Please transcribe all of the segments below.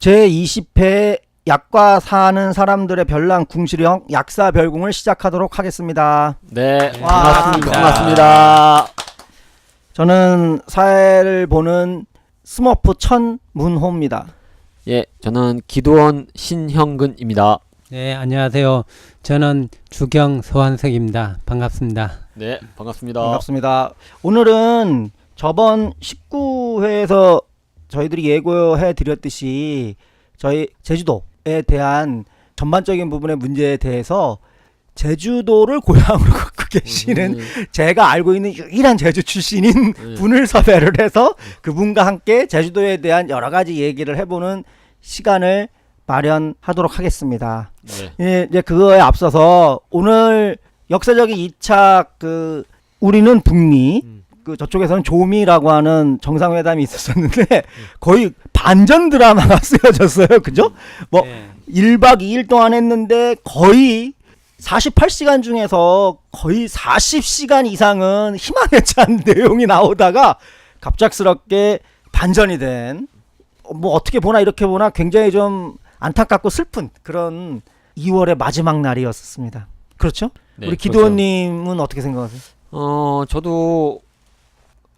제20회 약과 사는 사람들의 별난 궁시령 약사별궁을 시작하도록 하겠습니다. 네, 와, 반갑습니다. 저는 사회를 보는 스머프 천문호입니다. 예, 저는 기도원 신형근입니다. 네, 안녕하세요. 저는 주경 서한석입니다. 반갑습니다. 네, 반갑습니다. 반갑습니다. 오늘은 저번 19회에서 저희들이 예고해 드렸듯이 저희 제주도에 대한 전반적인 부분의 문제에 대해서 제주도를 고향으로 갖고 계시는 제가 알고 있는 유일한 제주 출신인 분을 섭외를 해서 그분과 함께 제주도에 대한 여러 가지 얘기를 해보는 시간을 마련하도록 하겠습니다. 네. 예, 이제 그거에 앞서서 오늘 역사적인 2차 우리는 북미 그 저쪽에서는 조미라고 하는 정상회담이 있었었는데 거의 반전 드라마가 쓰여졌어요. 그죠? 뭐 네. 1박 2일 동안 했는데 거의 48시간 중에서 거의 40시간 이상은 희망에 찬 내용이 나오다가 갑작스럽게 반전이 된, 뭐 어떻게 보나 이렇게 보나 굉장히 좀 안타깝고 슬픈 그런 2월의 마지막 날이었습니다. 그렇죠? 네, 우리 기도원님은 어떻게 생각하세요? 저도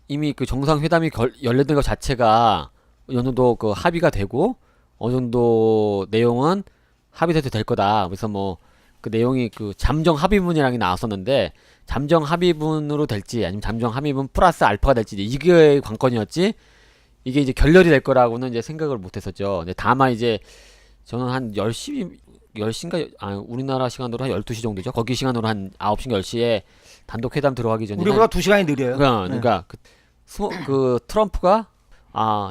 이미 그 정상회담이 열렸던 것 자체가 어느 정도 그 합의가 되고 어느 정도 내용은 합의돼도 될 거다. 그래서 뭐 그 내용이 그 잠정 합의문이라는 게 나왔었는데 잠정 합의문으로 될지 아니면 잠정 합의문 플러스 알파가 될지 이게 관건이었지 이게 이제 결렬이 될 거라고는 이제 생각을 못 했었죠. 근데 다만 이제 저는 한 10시인가 우리나라 시간으로 한 12시 정도죠. 거기 시간으로 한 9시인가 10시에 단독 회담 들어가기 전에 우리보다 2시간이 느려요. 그러니까 그 트럼프가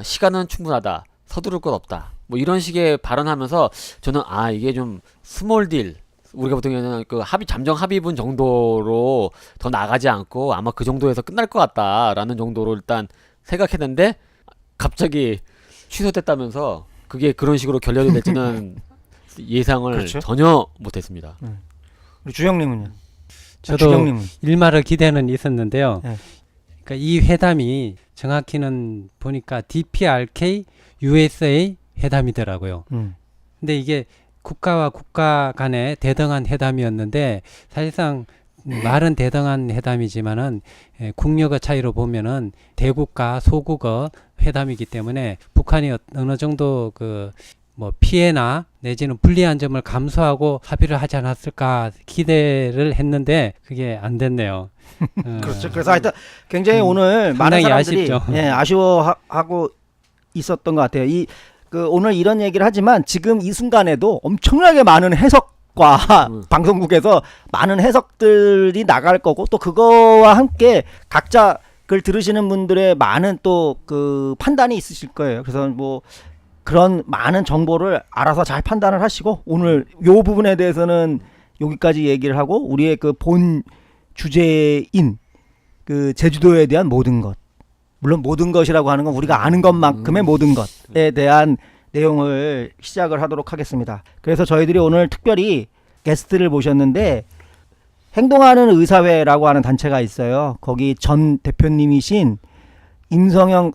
시간은 충분하다. 서두를 것 없다. 뭐 이런 식의 발언하면서 저는 이게 좀 스몰 딜 우리가 보통에는 그 잠정 합의문 정도로 더 나가지 않고 아마 그 정도에서 끝날 것 같다라는 정도로 일단 생각했는데 갑자기 취소됐다면서 그게 그런 식으로 결렬이 될지는 예상을 그렇죠? 전혀 못했습니다. 우리 주영님은요? 저도 주영님은? 일말의 기대는 있었는데요. 네. 그러니까 이 회담이 정확히는 보니까 DPRK USA 회담이더라고요. 근데 이게 국가와 국가 간의 대등한 회담이었는데 사실상 말은 대등한 회담이지만은 국력의 차이로 보면은 대국과 소국의 회담이기 때문에 북한이 어느 정도 뭐 피해나 내지는 불리한 점을 감수하고 합의를 하지 않았을까 기대를 했는데 그게 안 됐네요. 그렇죠. 그래서 하여튼 굉장히 오늘 많은 상당히 사람들이 아쉽죠. 아쉬워하고 있었던 것 같아요. 오늘 이런 얘기를 하지만 지금 이 순간에도 엄청나게 많은 해석과 방송국에서 많은 해석들이 나갈 거고 또 그거와 함께 각자 그걸 들으시는 분들의 많은 또 그 판단이 있으실 거예요. 그래서 뭐 그런 많은 정보를 알아서 잘 판단을 하시고 오늘 요 부분에 대해서는 여기까지 얘기를 하고 우리의 그 본 주제인 그 제주도에 대한 모든 것, 물론 모든 것이라고 하는 건 우리가 아는 것만큼의 모든 것에 대한 내용을 시작을 하도록 하겠습니다. 그래서 저희들이 오늘 특별히 게스트를 모셨는데 행동하는 의사회라고 하는 단체가 있어요. 거기 전 대표님이신 임석영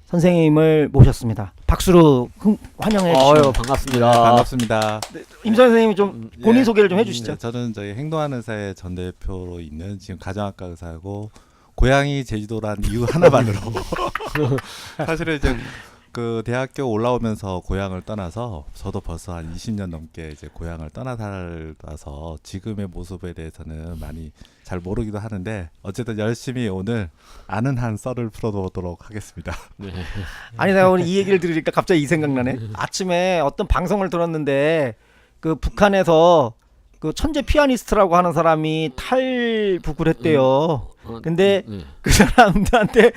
선생님을 모셨습니다. 박수로 환영해 주시죠. 반갑습니다. 네, 반갑습니다. 임 선생님이 좀 본인 소개를 좀 해주시죠. 네, 저는 저희 행동하는 의사의 전 대표로 있는 지금 가정학과 의사고 고향이 제주도란 이유 하나만으로 사실은 이제 그 대학교 올라오면서 고향을 떠나서 저도 벌써 한 20년 넘게 이제 고향을 떠나 살아서 지금의 모습에 대해서는 많이 잘 모르기도 하는데 어쨌든 열심히 오늘 아는 한 썰을 풀어보도록 하겠습니다. 네. 아니 내가 오늘 이 얘기를 들으니까 갑자기 이 생각나네. 아침에 어떤 방송을 들었는데 그 북한에서 그 천재 피아니스트라고 하는 사람이 탈북을 했대요. 근데 그 사람들한테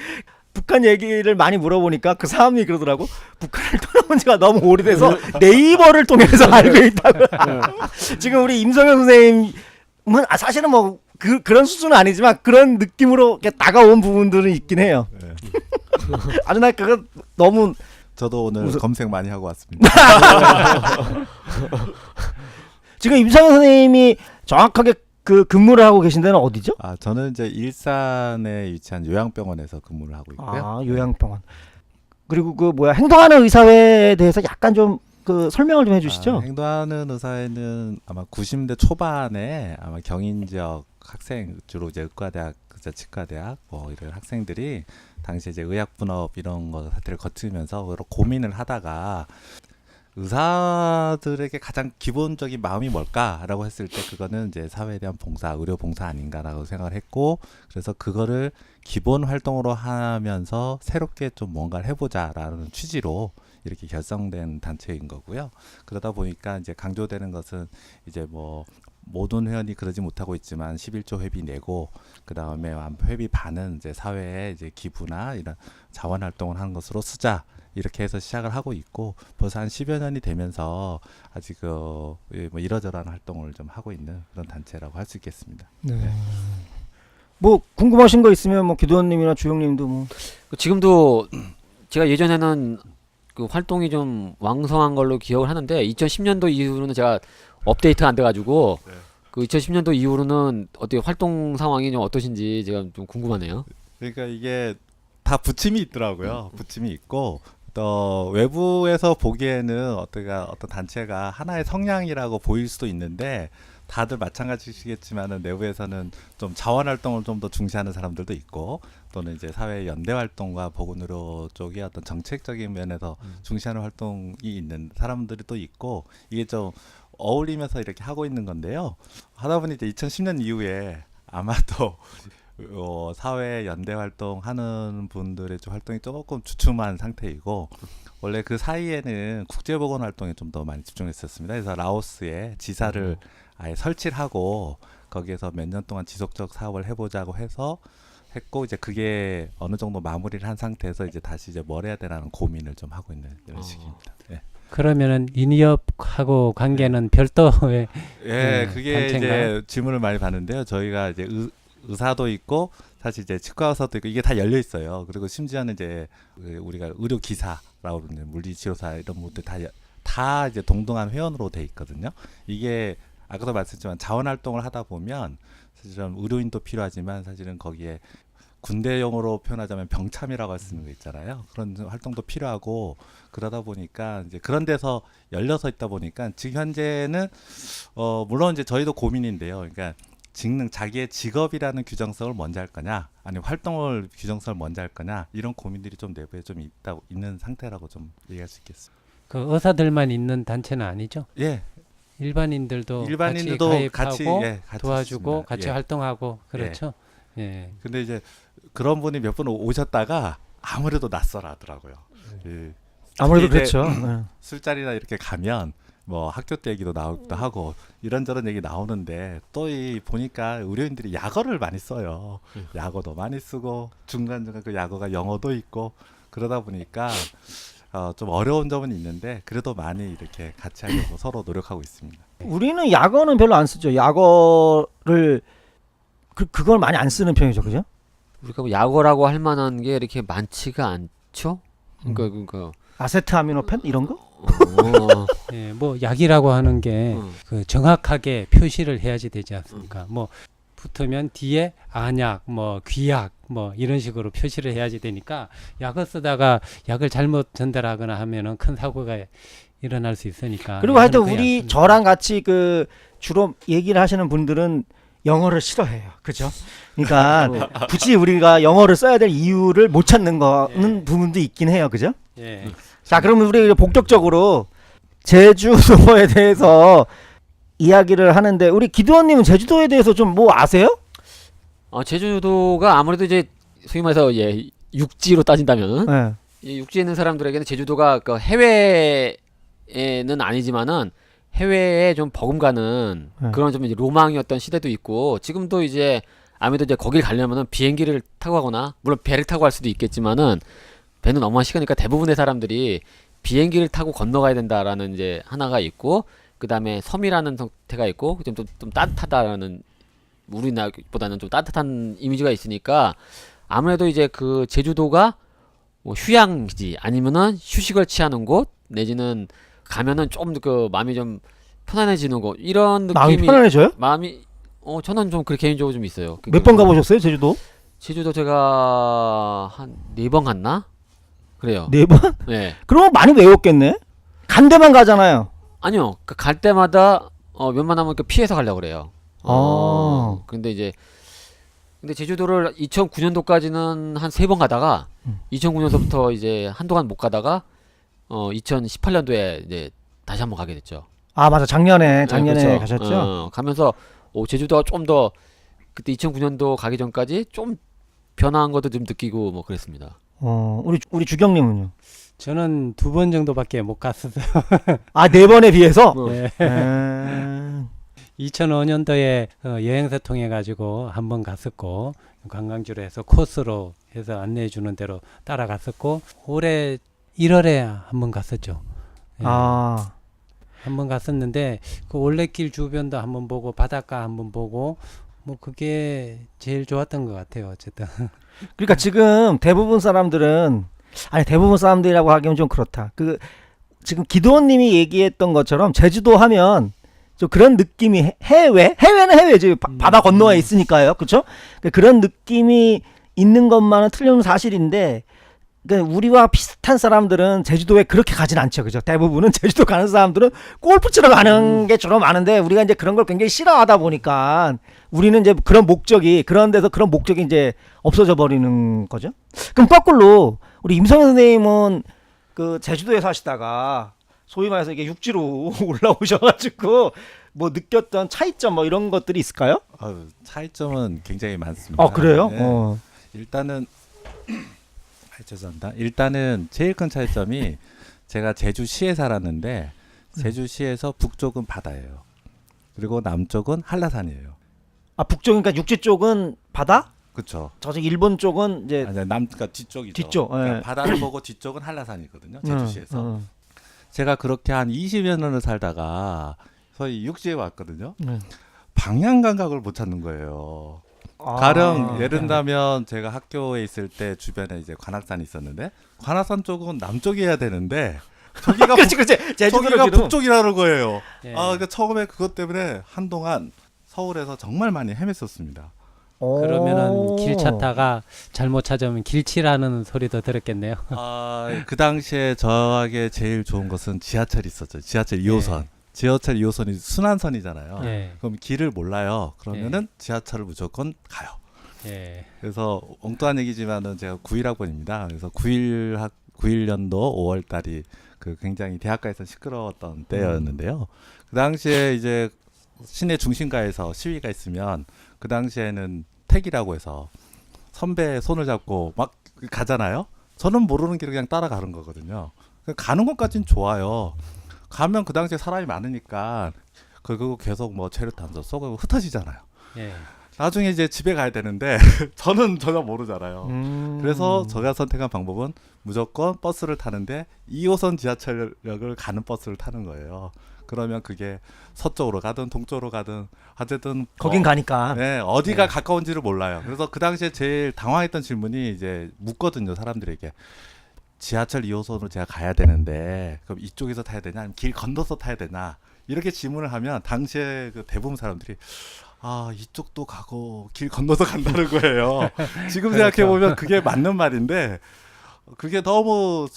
북한 얘기를 많이 물어보니까 그 사람이 그러더라고. 북한을 떠나온 지가 너무 오래돼서 네이버를 통해서 알고 있다고. 지금 우리 임성현 선생님은 사실은 뭐 그런 수준은 아니지만 그런 느낌으로 이렇게 다가온 부분들은 있긴 해요. 네. 아주 나 그거 너무 저도 오늘 검색 많이 하고 왔습니다. 지금 임성현 선생님이 정확하게 그 근무를 하고 계신 데는 어디죠? 저는 이제 일산에 위치한 요양병원에서 근무를 하고 있고요. 요양병원. 그리고 그 뭐야 행동하는 의사회에 대해서 약간 좀 그 설명을 좀 해주시죠. 행동하는 의사회는 아마 90년대 초반에 아마 경인 지역 학생 주로 이제 의과대학, 치과대학 뭐 이런 학생들이 당시 이제 의학 분업 이런 거 사태를 거치면서 여러 고민을 하다가 의사들에게 가장 기본적인 마음이 뭘까라고 했을 때 그거는 이제 사회에 대한 봉사, 의료 봉사 아닌가라고 생각을 했고 그래서 그거를 기본 활동으로 하면서 새롭게 좀 뭔가를 해보자라는 취지로 이렇게 결성된 단체인 거고요. 그러다 보니까 이제 강조되는 것은 이제 뭐 모든 회원이 그러지 못하고 있지만 11조 회비 내고 그 다음에 회비 반은 이제 사회에 이제 기부나 이런 자원 활동을 하는 것으로 쓰자. 이렇게 해서 시작을 하고 있고 벌써 한 10여 년이 되면서 아직 뭐 이러저러한 활동을 좀 하고 있는 그런 단체라고 할 수 있겠습니다. 네. 뭐 궁금하신 거 있으면 뭐 기도원님이나 주영님도 뭐 지금도 제가 예전에는 그 활동이 좀 왕성한 걸로 기억을 하는데 2010년도 이후로는 제가 업데이트가 안 돼가지고 네. 그 2010년도 이후로는 어떻게 활동 상황이 좀 어떠신지 제가 좀 궁금하네요. 그러니까 이게 다 부침이 있더라고요. 부침이 있고 또 외부에서 보기에는 어떤 단체가 하나의 성향이라고 보일 수도 있는데 다들 마찬가지시겠지만은 내부에서는 좀 자원 활동을 좀 더 중시하는 사람들도 있고 또는 이제 사회 연대 활동과 보건의료 쪽의 어떤 정책적인 면에서 중시하는 활동이 있는 사람들이 또 있고 이게 좀 어울리면서 이렇게 하고 있는 건데요. 하다 보니 이제 2010년 이후에 아마도 사회 연대 활동하는 분들의 좀 활동이 조금 주춤한 상태이고 원래 그 사이에는 국제보건 활동에 좀 더 많이 집중했었습니다. 그래서 라오스에 지사를 아예 설치를 하고 거기에서 몇 년 동안 지속적 사업을 해보자고 해서 했고 이제 그게 어느 정도 마무리를 한 상태에서 이제 다시 이제 뭘 해야 되라는 고민을 좀 하고 있는 이런 시기입니다. 네. 그러면은 인이업하고 관계는 별도의 예, 그게 단체인가요? 이제 질문을 많이 받는데요. 저희가 이제 의사도 있고 사실 이제 치과 의사도 있고 이게 다 열려 있어요. 그리고 심지어는 이제 우리가 의료 기사라고 부르는 물리치료사 이런 분들 다 이제 동등한 회원으로 돼 있거든요. 이게 아까도 말씀했지만 자원 활동을 하다 보면 사실은 의료인도 필요하지만 사실은 거기에 군대용어로 표현하자면 병참이라고 할 수 있는 거 있잖아요. 그런 활동도 필요하고 그러다 보니까 이제 그런 데서 열려서 있다 보니까 지금 현재는 물론 이제 저희도 고민인데요. 그러니까 자기의 직업이라는 규정성을 먼저 할 거냐, 아니면 활동을 규정성을 먼저 할 거냐 이런 고민들이 좀 내부에 좀 있는 상태라고 좀 얘기할 수 있겠습니다. 그 의사들만 있는 단체는 아니죠? 예, 일반인들도 일반인들도 같이 가입하고 같이 도와주고 있습니다. 같이 예. 활동하고 그렇죠. 예. 근데 이제 그런 분이 몇 분 오셨다가 아무래도 낯설어하더라고요. 예. 아무래도 이제 그렇죠. 네. 술자리나 이렇게 가면 뭐 학교 때 얘기도 나오기도 하고 이런저런 얘기 나오는데 또 보니까 의료인들이 약어를 많이 써요. 약어도 많이 쓰고 중간중간 그 약어가 영어도 있고 그러다 보니까 좀 어려운 점은 있는데 그래도 많이 이렇게 같이 하려고 서로 노력하고 있습니다. 우리는 약어는 별로 안 쓰죠. 약어를 그걸 많이 안 쓰는 편이죠, 그죠? 우리가 뭐 약어라고 할 만한 게 이렇게 많지가 않죠. 그러니까 아세트아미노펜 이런 거? 예, 뭐 약이라고 하는 게 그 정확하게 표시를 해야지 되지 않습니까? 뭐 붙으면 뒤에 안약, 뭐 귀약, 뭐 이런 식으로 표시를 해야지 되니까 약을 쓰다가 약을 잘못 전달하거나 하면은 큰 사고가 일어날 수 있으니까. 그리고 하여튼 약은 거의 안 우리 씁니다. 저랑 같이 그 주로 얘기를 하시는 분들은 영어를 싫어해요. 그죠? 그러니까 굳이 우리가 영어를 써야 될 이유를 못 찾는 거는 부분도 있긴 해요. 그죠? 예. 자, 그러면 우리 본격적으로 제주도에 대해서 이야기를 하는데 우리 기도원님은 제주도에 대해서 좀 뭐 아세요? 제주도가 아무래도 이제 소위 말해서 육지로 따진다면 네. 이 육지에 있는 사람들에게는 제주도가 그 해외에는 아니지만은 해외에 좀 버금가는 그런 좀 이제 로망이었던 시대도 있고 지금도 이제 아무래도 이제 거길 가려면은 비행기를 타고 가거나 물론 배를 타고 갈 수도 있겠지만은 배는 너무한 시간이니까 대부분의 사람들이 비행기를 타고 건너가야 된다라는 이제 하나가 있고 그 다음에 섬이라는 형태가 있고 좀 따뜻하다라는 우리나라보다는 좀 따뜻한 이미지가 있으니까 아무래도 이제 그 제주도가 뭐 휴양지 아니면은 휴식을 취하는 곳 내지는 가면은 좀 그 마음이 좀 편안해지는 곳 이런 마음이 느낌이 편안해져요? 저는 좀 그렇게 개인적으로 좀 있어요. 몇 번 가보셨어요, 제주도? 제주도 제가 한 4번 갔나? 그래요. 4번? 네. 그러면 많이 외웠겠네. 간 데만 가잖아요. 아니요. 갈 때마다 웬만하면 이렇게 피해서 가려고 그래요. 아. 근데 제주도를 2009년도까지는 한 3번 가다가 2009년서부터 이제 한동안 못 가다가 2018년도에 이제 다시 한번 가게 됐죠. 아 맞아 작년에 네, 그렇죠. 가셨죠. 가면서 제주도가 좀 더 그때 2009년도 가기 전까지 좀 변화한 것도 좀 느끼고 뭐 그랬습니다. 우리 주경님은요? 저는 2번 정도밖에 못 갔었어요. 아 4번에 비해서. 네. 2005년도에 여행사 통해 가지고 한번 갔었고 관광지로 해서 코스로 해서 안내해 주는 대로 따라갔었고 올해 1월에 한번 갔었죠. 예. 아 한번 갔었는데 그 올레길 주변도 한번 보고 바닷가 한번 보고 뭐 그게 제일 좋았던 것 같아요. 어쨌든. 그러니까 지금 대부분 사람들은 아니 대부분 사람들이라고 하기엔 좀 그렇다. 그 지금 기도원님이 얘기했던 것처럼 제주도 하면 좀 그런 느낌이 해외는 해외지 바다 건너에 있으니까요, 그렇죠? 그런 느낌이 있는 것만은 틀린 사실인데, 그러니까 우리와 비슷한 사람들은 제주도에 그렇게 가진 않죠, 그죠? 대부분은 제주도 가는 사람들은 골프 치러 가는 게 주로 많은데 우리가 이제 그런 걸 굉장히 싫어하다 보니까 우리는 이제 그런 데서 그런 목적이 이제 없어져 버리는 거죠. 그럼 거꾸로 우리 임성현 선생님은 그 제주도에 사시다가 소위 말해서 이게 육지로 올라오셔가지고 뭐 느꼈던 차이점 뭐 이런 것들이 있을까요? 차이점은 굉장히 많습니다. 그래요? 네. 일단은 죄송합니다. 일단은 제일 큰 차이점이 제가 제주시에 살았는데 제주시에서 북쪽은 바다예요. 그리고 남쪽은 한라산이에요. 아 북쪽 그러니까 육지 쪽은 바다? 그렇죠. 저쪽 일본 쪽은 이제 그러니까 뒤쪽이죠. 뒤쪽. 그러니까 예. 바다를 보고 뒤쪽은 한라산이거든요. 제주시에서. 음. 제가 그렇게 한 20여 년을 살다가 저희 육지에 왔거든요. 음. 방향 감각을 못 찾는 거예요. 가령 예를 들면 제가 학교에 있을 때 주변에 이제 관악산이 있었는데 관악산 쪽은 남쪽이어야 되는데 저기가 그렇지. 저기가 북쪽이라는 거예요. 예. 그러니까 처음에 그것 때문에 한동안 서울에서 정말 많이 헤맸었습니다. 그러면은 길 찾다가 잘못 찾으면 길치라는 소리도 들었겠네요. 그 당시에 저에게 제일 좋은 것은 지하철이 있었죠. 지하철 2호선. 지하철 2호선이 순환선이잖아요. 예. 그럼 길을 몰라요. 그러면은 지하철을 무조건 가요. 예. 그래서 엉뚱한 얘기지만은 제가 91학번입니다. 그래서 91년도 5월 달이 그 굉장히 대학가에서 시끄러웠던 때였는데요. 그 당시에 이제 시내 중심가에서 시위가 있으면 그 당시에는 택이라고 해서 선배 손을 잡고 막 가잖아요. 저는 모르는 길을 그냥 따라가는 거거든요. 가는 것까지는 좋아요. 가면 그 당시에 사람이 많으니까 그리고 계속 뭐 체류탄도 쏘고 흩어지잖아요. 예. 나중에 이제 집에 가야 되는데 저는 전혀 모르잖아요. 그래서 제가 선택한 방법은 무조건 버스를 타는데 2호선 지하철역을 가는 버스를 타는 거예요. 그러면 그게 서쪽으로 가든 동쪽으로 가든 어쨌든 거긴 가니까. 네, 어디가 가까운지를 몰라요. 그래서 그 당시에 제일 당황했던 질문이 이제 묻거든요, 사람들에게. 지하철 2호선으로 제가 가야 되는데 그럼 이쪽에서 타야 되냐 아니면 길 건너서 타야 되나 이렇게 질문을 하면 당시에 그 대부분 사람들이 이쪽도 가고 길 건너서 간다는 거예요. 지금 생각해 보면 그게 맞는 말인데 그게 너무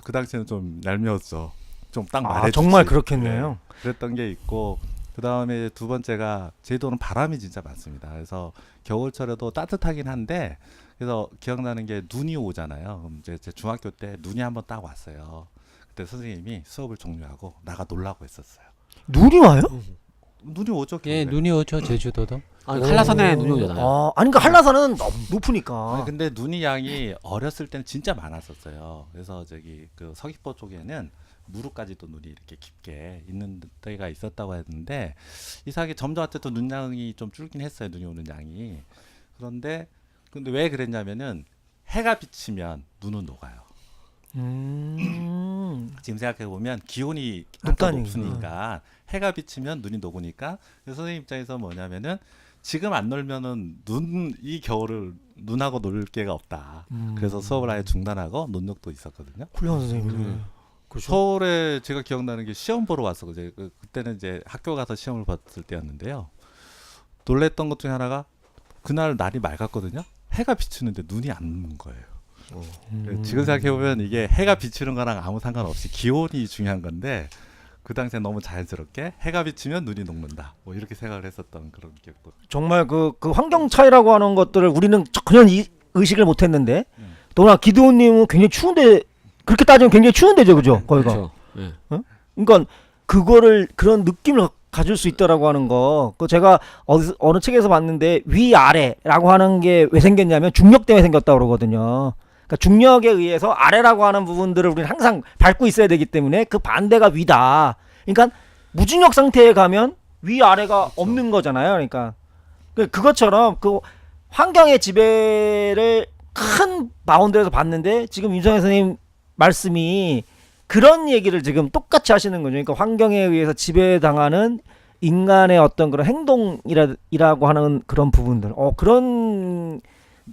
그 당시에는 좀 얄미웠죠. 좀 딱 말해주지. 정말 그렇겠네요. 네, 그랬던 게 있고 그 다음에 두 번째가 제주도는 바람이 진짜 많습니다. 그래서 겨울철에도 따뜻하긴 한데 그래서 기억나는 게 눈이 오잖아요. 그럼 이제 제 중학교 때 눈이 한번 딱 왔어요. 그때 선생님이 수업을 종료하고 나가 놀라고 했었어요. 눈이 와요? 눈이 오죠. 예, 눈이 오죠. 제주도도. 한라산에 눈이 오잖아요. 아니 그러니까 한라산은 너무 높으니까. 근데 눈이 양이 어렸을 때는 진짜 많았었어요. 그래서 저기 그 서귀포 쪽에는 무릎까지도 눈이 이렇게 깊게 있는 때가 있었다고 했는데 이상하게 점점 어쨌든 눈양이 좀 줄긴 했어요. 눈이 오는 양이. 근데 왜 그랬냐면은 해가 비치면 눈은 녹아요. 지금 생각해 보면 기온이 높으니까 해가 비치면 눈이 녹으니까 선생님 입장에서 뭐냐면은 지금 안 놀면은 이 겨울을 눈하고 놀 기회가 없다. 그래서 수업을 아예 중단하고 논력도 있었거든요. 훌륭한 선생님이네. 서울에 제가 기억나는 게 시험 보러 왔었거든요. 그때는 이제 학교 가서 시험을 봤을 때였는데요. 놀랬던 것 중에 하나가 그날 날이 맑았거든요. 해가 비추는데 눈이 안 오는 거예요. 지금 생각해 보면 이게 해가 비추는 거랑 아무 상관없이 기온이 중요한 건데 그 당시에 너무 자연스럽게 해가 비치면 눈이 녹는다. 뭐 이렇게 생각을 했었던 그런 기억도. 정말 그 환경 차이라고 하는 것들을 우리는 전혀 의식을 못했는데 더구나 기도님은 굉장히 추운데 그렇게 따지면 굉장히 추운데죠, 그죠? 거기가. 그렇죠. 예. 그러니까 그거를 그런 느낌을 가질 수 있다라고 하는 거. 그 제가 어느 책에서 봤는데 위 아래라고 하는 게 왜 생겼냐면 중력 때문에 생겼다고 그러거든요. 그러니까 중력에 의해서 아래라고 하는 부분들을 우리는 항상 밟고 있어야 되기 때문에 그 반대가 위다. 그러니까 무중력 상태에 가면 위 아래가 없는 거잖아요. 그러니까 그것처럼 그 환경의 지배를 큰 바운드에서 봤는데 지금 윤성혜 선생님 말씀이 그런 얘기를 지금 똑같이 하시는 거죠. 그러니까 환경에 의해서 지배당하는 인간의 어떤 그런 행동이라고 하는 그런 부분들. 그런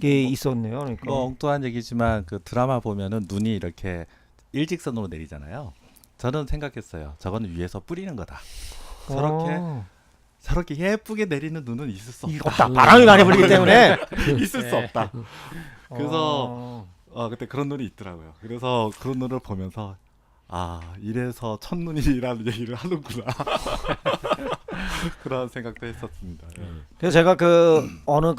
게 있었네요. 그러니까. 뭐 엉뚱한 얘기지만 그 드라마 보면은 눈이 이렇게 일직선으로 내리잖아요. 저는 생각했어요. 저거는 위에서 뿌리는 거다. 저렇게 예쁘게 내리는 눈은 있을 수 없다. 바람이 많이 불기 때문에 있을 수 없다. 그래서 그때 그런 눈이 있더라고요. 그래서 그런 눈을 보면서 이래서 첫눈이라는 얘기를 하는구나. 그런 생각도 했었습니다. 그래서 제가 어느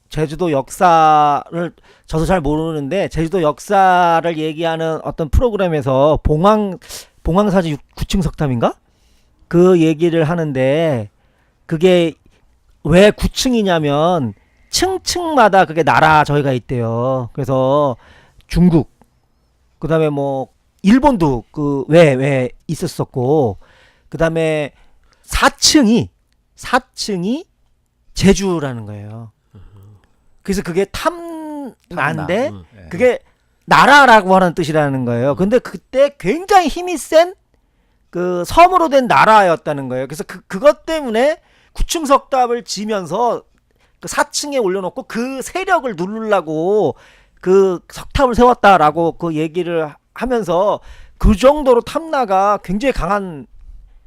제주도 역사를 저도 잘 모르는데 제주도 역사를 얘기하는 어떤 프로그램에서 봉황사지 9층 석탑인가? 그 얘기를 하는데 그게 왜 9층이냐면 층층마다 그게 나라 저희가 있대요. 그래서 중국 그다음에 뭐 일본도 왜 있었었고 그다음에 4층이 제주라는 거예요. 그래서 그게 탐나인데 그게 나라라고 하는 뜻이라는 거예요. 근데 그때 굉장히 힘이 센 그 섬으로 된 나라였다는 거예요. 그래서 그것 때문에 9층 석탑을 지면서 그 4층에 올려놓고 그 세력을 누르려고 그 석탑을 세웠다라고 그 얘기를 하면서 그 정도로 탐나가 굉장히 강한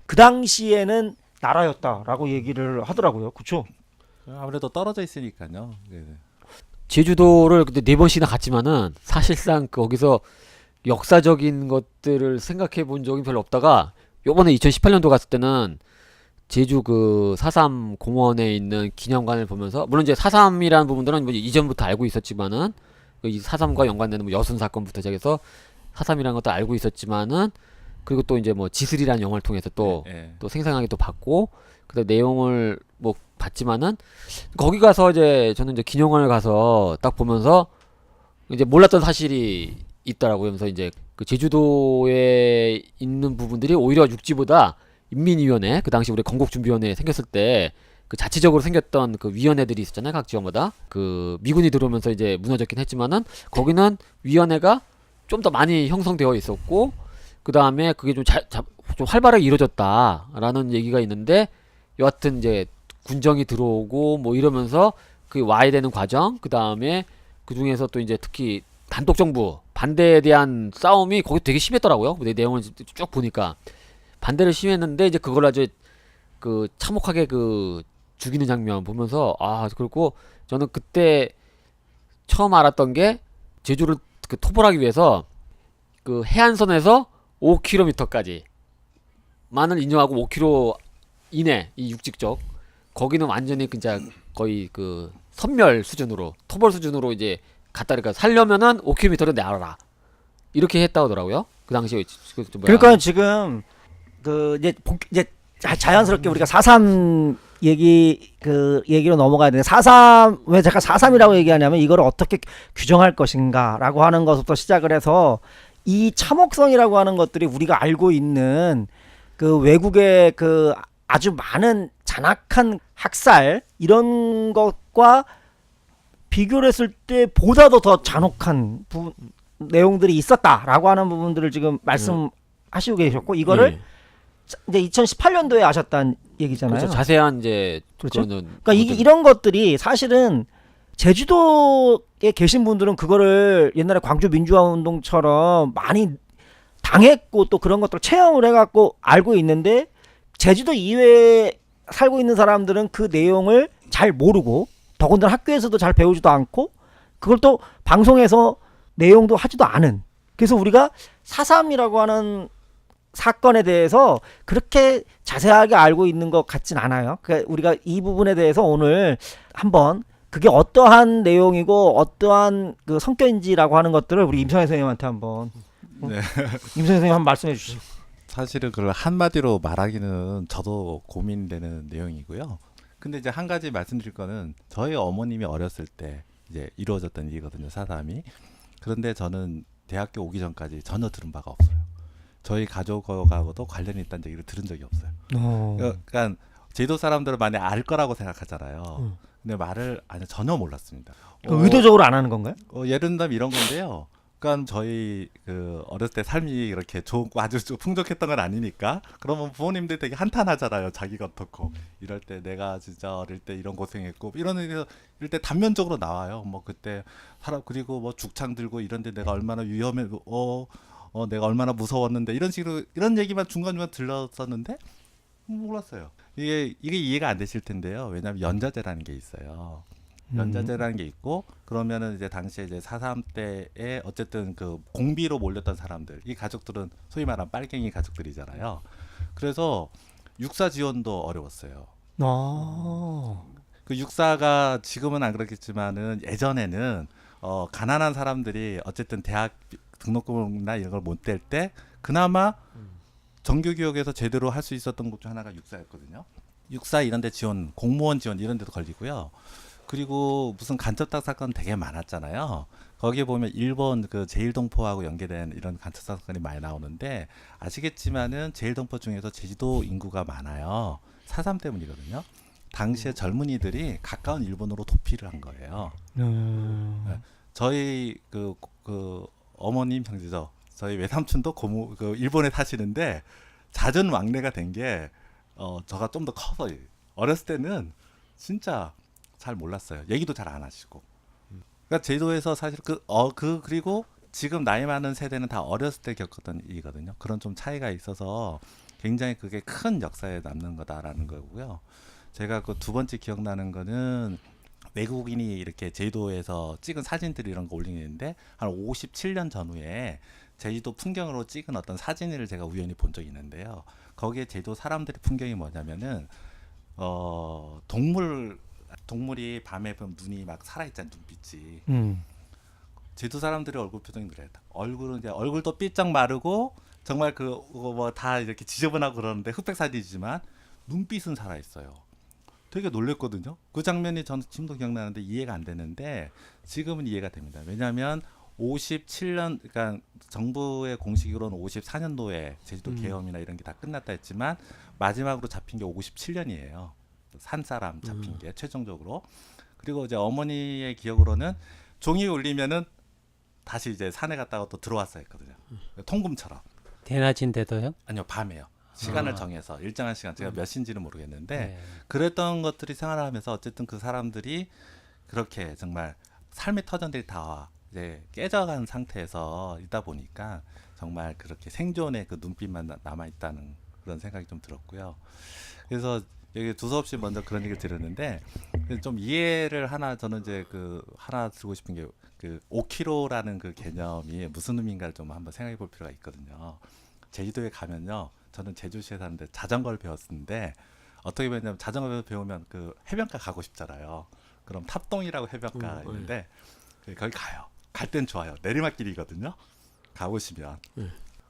그 당시에는 나라였다라고 얘기를 하더라고요. 그렇죠? 아무래도 떨어져 있으니까요. 네. 제주도를 근데 4번씩이나 갔지만은 사실상 거기서 역사적인 것들을 생각해 본 적이 별로 없다가 요번에 2018년도 갔을 때는 제주 그 4.3 공원에 있는 기념관을 보면서 물론 이제 4.3이라는 부분들은 뭐 이전부터 알고 있었지만은 이 4.3과 연관되는 뭐 여순 사건부터 시작해서 4.3이라는 것도 알고 있었지만은 그리고 또 이제 뭐 지슬이라는 영화를 통해서 또 생생하게 또 봤고 그 내용을 뭐 봤지만은 거기 가서 이제 저는 이제 기념관을 가서 딱 보면서 이제 몰랐던 사실이 있더라고요. 그래서 이제 그 제주도에 있는 부분들이 오히려 육지보다 인민위원회 그 당시 우리 건국준비위원회 생겼을 때 그 자치적으로 생겼던 그 위원회들이 있었잖아요. 각 지역마다 그 미군이 들어오면서 이제 무너졌긴 했지만은 거기는 위원회가 좀 더 많이 형성되어 있었고 그 다음에 그게 좀 활발하게 이루어졌다라는 얘기가 있는데 여하튼 이제 군정이 들어오고 뭐 이러면서 그 와야 되는 과정 그 다음에 그 중에서 또 이제 특히 단독 정부 반대에 대한 싸움이 거기 되게 심했더라고요. 내 내용을 쭉 보니까 반대를 심했는데 이제 그걸 아주 그 참혹하게 그 죽이는 장면 보면서 그리고 저는 그때 처음 알았던 게 제주를 그 토벌하기 위해서 그 해안선에서 5km까지 만을 인정하고 5km 이내 이 육지쪽 거기는 완전히 진짜 거의 그 선멸 수준으로 토벌 수준으로 이제 갔다 그러니까 살려면은 5km를 내려라 이렇게 했다고 하더라고요. 그 당시에 그러니까 지금 이제 자연스럽게 우리가 4.3 얘기로 넘어가야 되는데 4.3 왜 제가 4.3이라고 얘기하냐면 이걸 어떻게 규정할 것인가라고 하는 것부터 시작을 해서 이 참혹성이라고 하는 것들이 우리가 알고 있는 그 외국의 그 아주 많은 잔악한 학살 이런 것과 비교를 했을 때 보다도 더 잔혹한 내용들이 있었다라고 하는 부분들을 지금 말씀하시고 계셨고 이거를 이제 2018년도에 아셨다는 얘기잖아요. 그렇죠. 자세한 이제 그렇죠. 그러니까 이런 것들이 사실은 제주도에 계신 분들은 그거를 옛날에 광주 민주화 운동처럼 많이 당했고 또 그런 것들을 체험을 해갖고 알고 있는데 제주도 이외에 살고 있는 사람들은 그 내용을 잘 모르고 더군다나 학교에서도 잘 배우지도 않고 그걸 또 방송에서 내용도 하지도 않은. 그래서 우리가 4.3이라고 하는 사건에 대해서 그렇게 자세하게 알고 있는 것 같진 않아요. 그러니까 우리가 이 부분에 대해서 오늘 한번 그게 어떠한 내용이고 어떠한 그 성격인지라고 하는 것들을 우리 임성현 선생님한테 한번 네. 임성현 선생님 한번 말씀해 주시죠. 사실은 그걸 한마디로 말하기는 저도 고민되는 내용이고요. 근데 이제 한 가지 말씀드릴 거는 저희 어머님이 어렸을 때 이제 이루어졌던 일이거든요. 4.3이. 그런데 저는 대학교 오기 전까지 전혀 들은 바가 없어요. 저희 가족하고도 관련이 있다는 얘기를 들은 적이 없어요. 그러니까 제주도 사람들은 많이 알 거라고 생각하잖아요. 근데 말을 전혀 몰랐습니다. 의도적으로 안 하는 건가요? 예를 들면 이런 건데요. 그러니까 저희 그 어렸을 때 삶이 이렇게 아주 풍족했던 건 아니니까 그러면 부모님들 되게 한탄하잖아요. 자기가 어떻고 이럴 때 내가 진짜 어릴 때 이런 고생했고 이럴 때 단면적으로 나와요. 뭐 그때 사람 그리고 뭐 죽창 들고 이런데 내가 얼마나 위험해 내가 얼마나 무서웠는데 이런 식으로 이런 얘기만 중간중간 들렸었는데 몰랐어요. 이게 이해가 안 되실 텐데요. 왜냐하면 연좌제라는 게 있어요. 연좌제라는 게 있고 그러면은 이제 당시에 이제 4.3 때에 어쨌든 그 공비로 몰렸던 사람들 이 가족들은 소위 말하는 빨갱이 가족들이잖아요. 그래서 육사 지원도 어려웠어요. 그 육사가 지금은 안 그렇겠지만은 예전에는 가난한 사람들이 어쨌든 대학 등록금이나 이런 걸 못 댈 때 그나마 정규교육에서 제대로 할 수 있었던 것 중 하나가 육사였거든요. 육사 이런 데 지원, 공무원 지원 이런 데도 걸리고요. 그리고 무슨 간첩당 사건 되게 많았잖아요. 거기에 보면 일본 그 제일동포하고 연계된 이런 간첩당 사건이 많이 나오는데 아시겠지만은 제일동포 중에서 제주도 인구가 많아요. 4.3 때문이거든요. 당시에 젊은이들이 가까운 일본으로 도피를 한 거예요. 네. 저희 그 어머님 형제죠. 저희 외삼촌도 일본에 사시는데 잦은 왕래가 된 게 저가 좀 더 커서 어렸을 때는 진짜 잘 몰랐어요. 얘기도 잘 안 하시고. 그러니까 제주도에서 사실 그리고 지금 나이 많은 세대는 다 어렸을 때 겪었던 일이거든요. 그런 좀 차이가 있어서 굉장히 그게 큰 역사에 남는 거다라는 거고요. 제가 그 두 번째 기억나는 거는 외국인이 이렇게 제주도에서 찍은 사진들 이런 거 올리는데 한 57년 전후에 제주도 풍경으로 찍은 어떤 사진을 제가 우연히 본 적이 있는데요. 거기에 제주도 사람들의 풍경이 뭐냐면은 동물이 밤에 보면 눈이 막 살아있잖아요. 눈빛이. 제주도 사람들의 얼굴 표정이 그래요. 얼굴은 이제 얼굴도 삐쩍 마르고 정말 뭐 다 이렇게 지저분하고 그러는데 흑백 사진이지만 눈빛은 살아있어요. 되게 놀랬거든요. 그 장면이 저는 지금도 기억나는데 이해가 안 되는데 지금은 이해가 됩니다. 왜냐하면 57년 그러니까 정부의 공식으로는 54년도에 제주도 계엄이나 이런 게 다 끝났다 했지만 마지막으로 잡힌 게 57년이에요. 산 사람 잡힌 게 최종적으로. 그리고 이제 어머니의 기억으로는 종이 울리면은 다시 이제 산에 갔다가 또 들어왔어야 했거든요. 통금처럼. 대낮인데도요? 아니요, 밤에요. 시간을 정해서 일정한 시간 제가 몇 시인지는 모르겠는데 네. 그랬던 것들이 생활하면서 어쨌든 그 사람들이 그렇게 정말 삶의 터전들이 다 이제 깨져간 상태에서 있다 보니까 정말 그렇게 생존의 그 눈빛만 남아 있다는 그런 생각이 좀 들었고요. 그래서 여기 두서없이 먼저 그런 얘기를 드렸는데 좀 이해를 저는 이제 하나 들고 싶은 게 그 5km라는 그 개념이 무슨 의미인가를 좀 한번 생각해 볼 필요가 있거든요. 제주도에 가면요. 저는 제주시에 사는데 자전거를 배웠는데 어떻게 배웠냐면 자전거 배우면 그 해변가 가고 싶잖아요. 그럼 탑동이라고 해변가 있는데 거기 가요. 갈 땐 좋아요. 내리막길이거든요. 가보시면.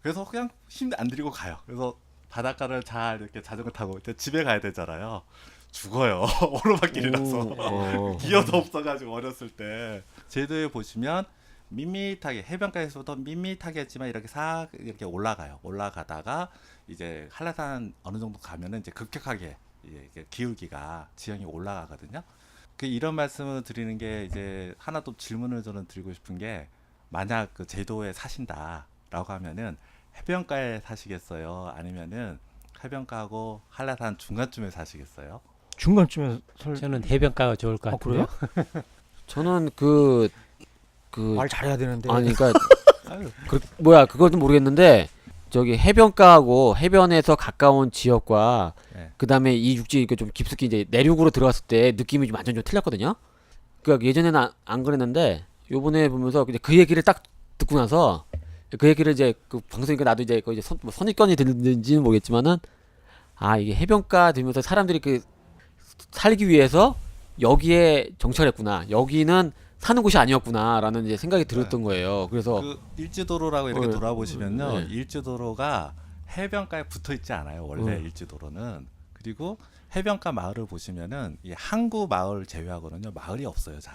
그래서 그냥 힘 안 들이고 가요. 그래서 바닷가를 잘 이렇게 자전거 타고 이제 집에 가야 되잖아요. 죽어요. 오르막길이라서 기어도 없어가지고 어렸을 때 제주도에 보시면 밋밋하게 해변가에서도 밋밋하게 했지만 이렇게 올라가요. 올라가다가 이제 한라산 어느 정도 가면은 이제 급격하게 이게 기울기가 지형이 올라가거든요. 이런 말씀을 드리는 게 이제 하나 또 질문을 저는 드리고 싶은 게 만약 그 제주도에 사신다라고 하면은 해변가에 사시겠어요? 아니면은 해변가하고 한라산 중간쯤에 사시겠어요? 중간쯤에 저는 해변가가 좋을 것 같아요. 그래요? 저는 말 잘해야 되는데. 아니 그러니까 그것도 모르겠는데 저기 해변가하고 해변에서 가까운 지역과 네. 그다음에 이 육지 좀 깊숙이 이제 내륙으로 들어갔을 때 느낌이 좀 완전 좀 틀렸거든요. 그러니까 예전에는 안 그랬는데 요번에 보면서 이제 그 얘기를 딱 듣고 나서 그 얘기를 이제 그 방송이니까 나도 이제 그 이제 뭐 선입견이 드는지는 모르겠지만은 아 이게 해변가 되면서 사람들이 그 살기 위해서 여기에 정착했구나. 여기는 사는 곳이 아니었구나라는 이제 생각이 들었던 거예요. 그래서 그 일지도로라고 이렇게 돌아보시면요, 네. 일지도로가 해변가에 붙어 있지 않아요. 원래 일지도로는. 그리고 해변가 마을을 보시면은 이 항구 마을 제외하고는요 마을이 없어요. 잘.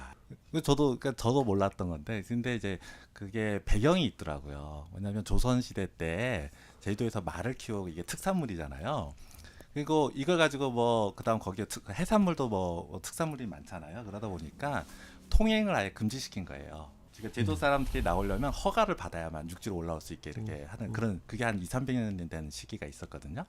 저도 몰랐던 건데, 근데 이제 그게 배경이 있더라고요. 왜냐하면 조선 시대 때 제주도에서 말을 키우고 이게 특산물이잖아요. 그리고 이걸 가지고 뭐 그다음 거기에 해산물도 뭐 특산물이 많잖아요. 그러다 보니까 통행을 아예 금지시킨 거예요. 그러니까 제주도 사람들이 나오려면 허가를 받아야만 육지로 올라올 수 있게 이렇게 하는 그런, 그게 한 200~300년 된 시기가 있었거든요.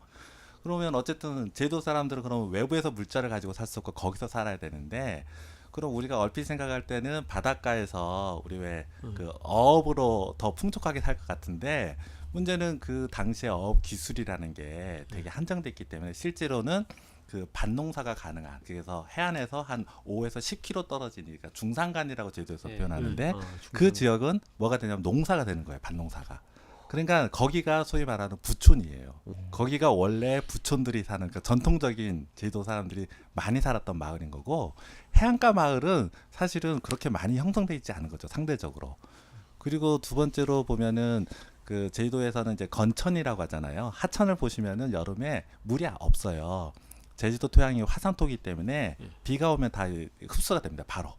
그러면 어쨌든 제주도 사람들은 그럼 외부에서 물자를 가지고 살 수 없고 거기서 살아야 되는데, 그럼 우리가 얼핏 생각할 때는 바닷가에서 우리 왜 그 어업으로 더 풍족하게 살 것 같은데, 문제는 그 당시에 어업 기술이라는 게 되게 한정됐기 때문에 실제로는 그 밭농사가 가능한, 그래서 해안에서 한 5에서 10km 떨어지니까 중산간이라고 제주도에서 예. 표현하는데 아, 그 지역은 뭐가 되냐면 농사가 되는 거예요. 밭농사가. 그러니까 거기가 소위 말하는 부촌이에요. 거기가 원래 부촌들이 사는 그 전통적인 제주도 사람들이 많이 살았던 마을인 거고, 해안가 마을은 사실은 그렇게 많이 형성돼 있지 않은 거죠, 상대적으로. 그리고 두 번째로 보면은 그 제주도에서는 이제 건천이라고 하잖아요. 하천을 보시면은 여름에 물이 없어요. 제주도 토양이 화산토기 때문에 비가 오면 다 흡수가 됩니다, 바로.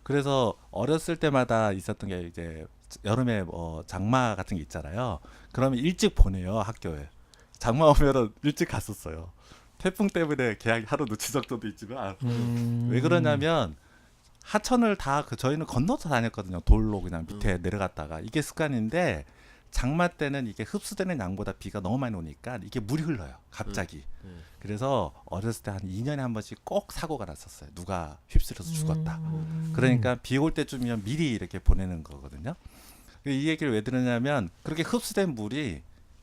그래서 어렸을 때마다 있었던 게 이제 여름에 뭐 장마 같은 게 있잖아요. 그러면 일찍 보내요, 학교에. 장마 오면은 일찍 갔었어요. 태풍 때문에 계약이 하루 늦은 적도 있지만 왜 그러냐면 하천을 다 저희는 건너서 다녔거든요. 돌로 그냥 밑에 내려갔다가. 이게 습관인데 장마 때는 이게 흡수되는 양보다 비가 너무 많이 오니까 이게 물이 흘러요, 갑자기. 그래서 어렸을 때 한 2년에 한 번씩 꼭 사고가 났었어요. 누가 휩쓸려서 죽었다. 그러니까 비 올 때쯤이면 미리 이렇게 보내는 거거든요. 이 얘기를 왜 들었냐면, 그렇게 흡수된 물이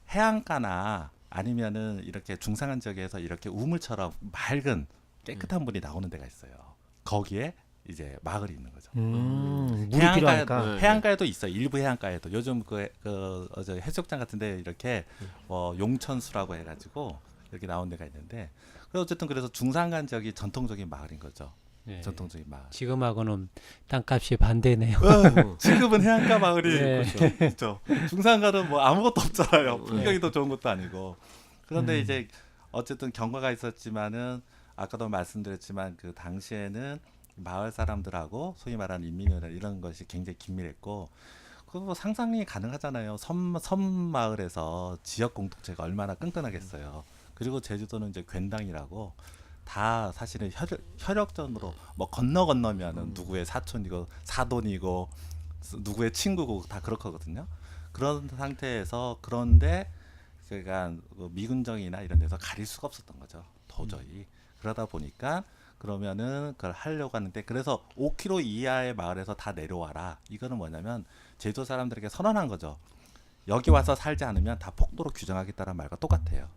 해안가나 아니면은 이렇게 중산간 지역에서 이렇게 우물처럼 맑은 깨끗한 물이 나오는 데가 있어요. 거기에 이제 마을이 있는 거죠. 물이 필요하니까. 해안가에도 있어요. 일부 해안가에도. 요즘 어제 해수욕장 같은데 이렇게 용천수라고 해가지고 이렇게 나온 데가 있는데, 어쨌든 그래서 중산간 지역이 전통적인 마을인 거죠. 예. 전통적인 마을. 지금하고는 땅값이 반대네요. 지금은 해안가 마을이 네. 그렇죠. 중산가는 뭐 아무것도 없잖아요. 풍경이 더 좋은 것도 아니고. 그런데 이제 어쨌든 경과가 있었지만은 아까도 말씀드렸지만 그 당시에는 마을 사람들하고 소위 말하는 인민회란 이런 것이 굉장히 긴밀했고, 그거 상상이 가능하잖아요. 섬 마을에서 지역 공동체가 얼마나 끈끈하겠어요. 그리고 제주도는 이제 괜당이라고 다 사실은 혈역전으로 뭐 건너면은 누구의 사촌이고 사돈이고 누구의 친구고 다 그렇거든요. 그런 상태에서, 그런데 그러니까 미군정이나 이런 데서 가릴 수가 없었던 거죠, 도저히. 그러다 보니까 그러면은 그걸 하려고 하는데, 그래서 5km 이하의 마을에서 다 내려와라. 이거는 뭐냐면 제주도 사람들에게 선언한 거죠. 여기 와서 살지 않으면 다 폭도로 규정하겠다는 말과 똑같아요.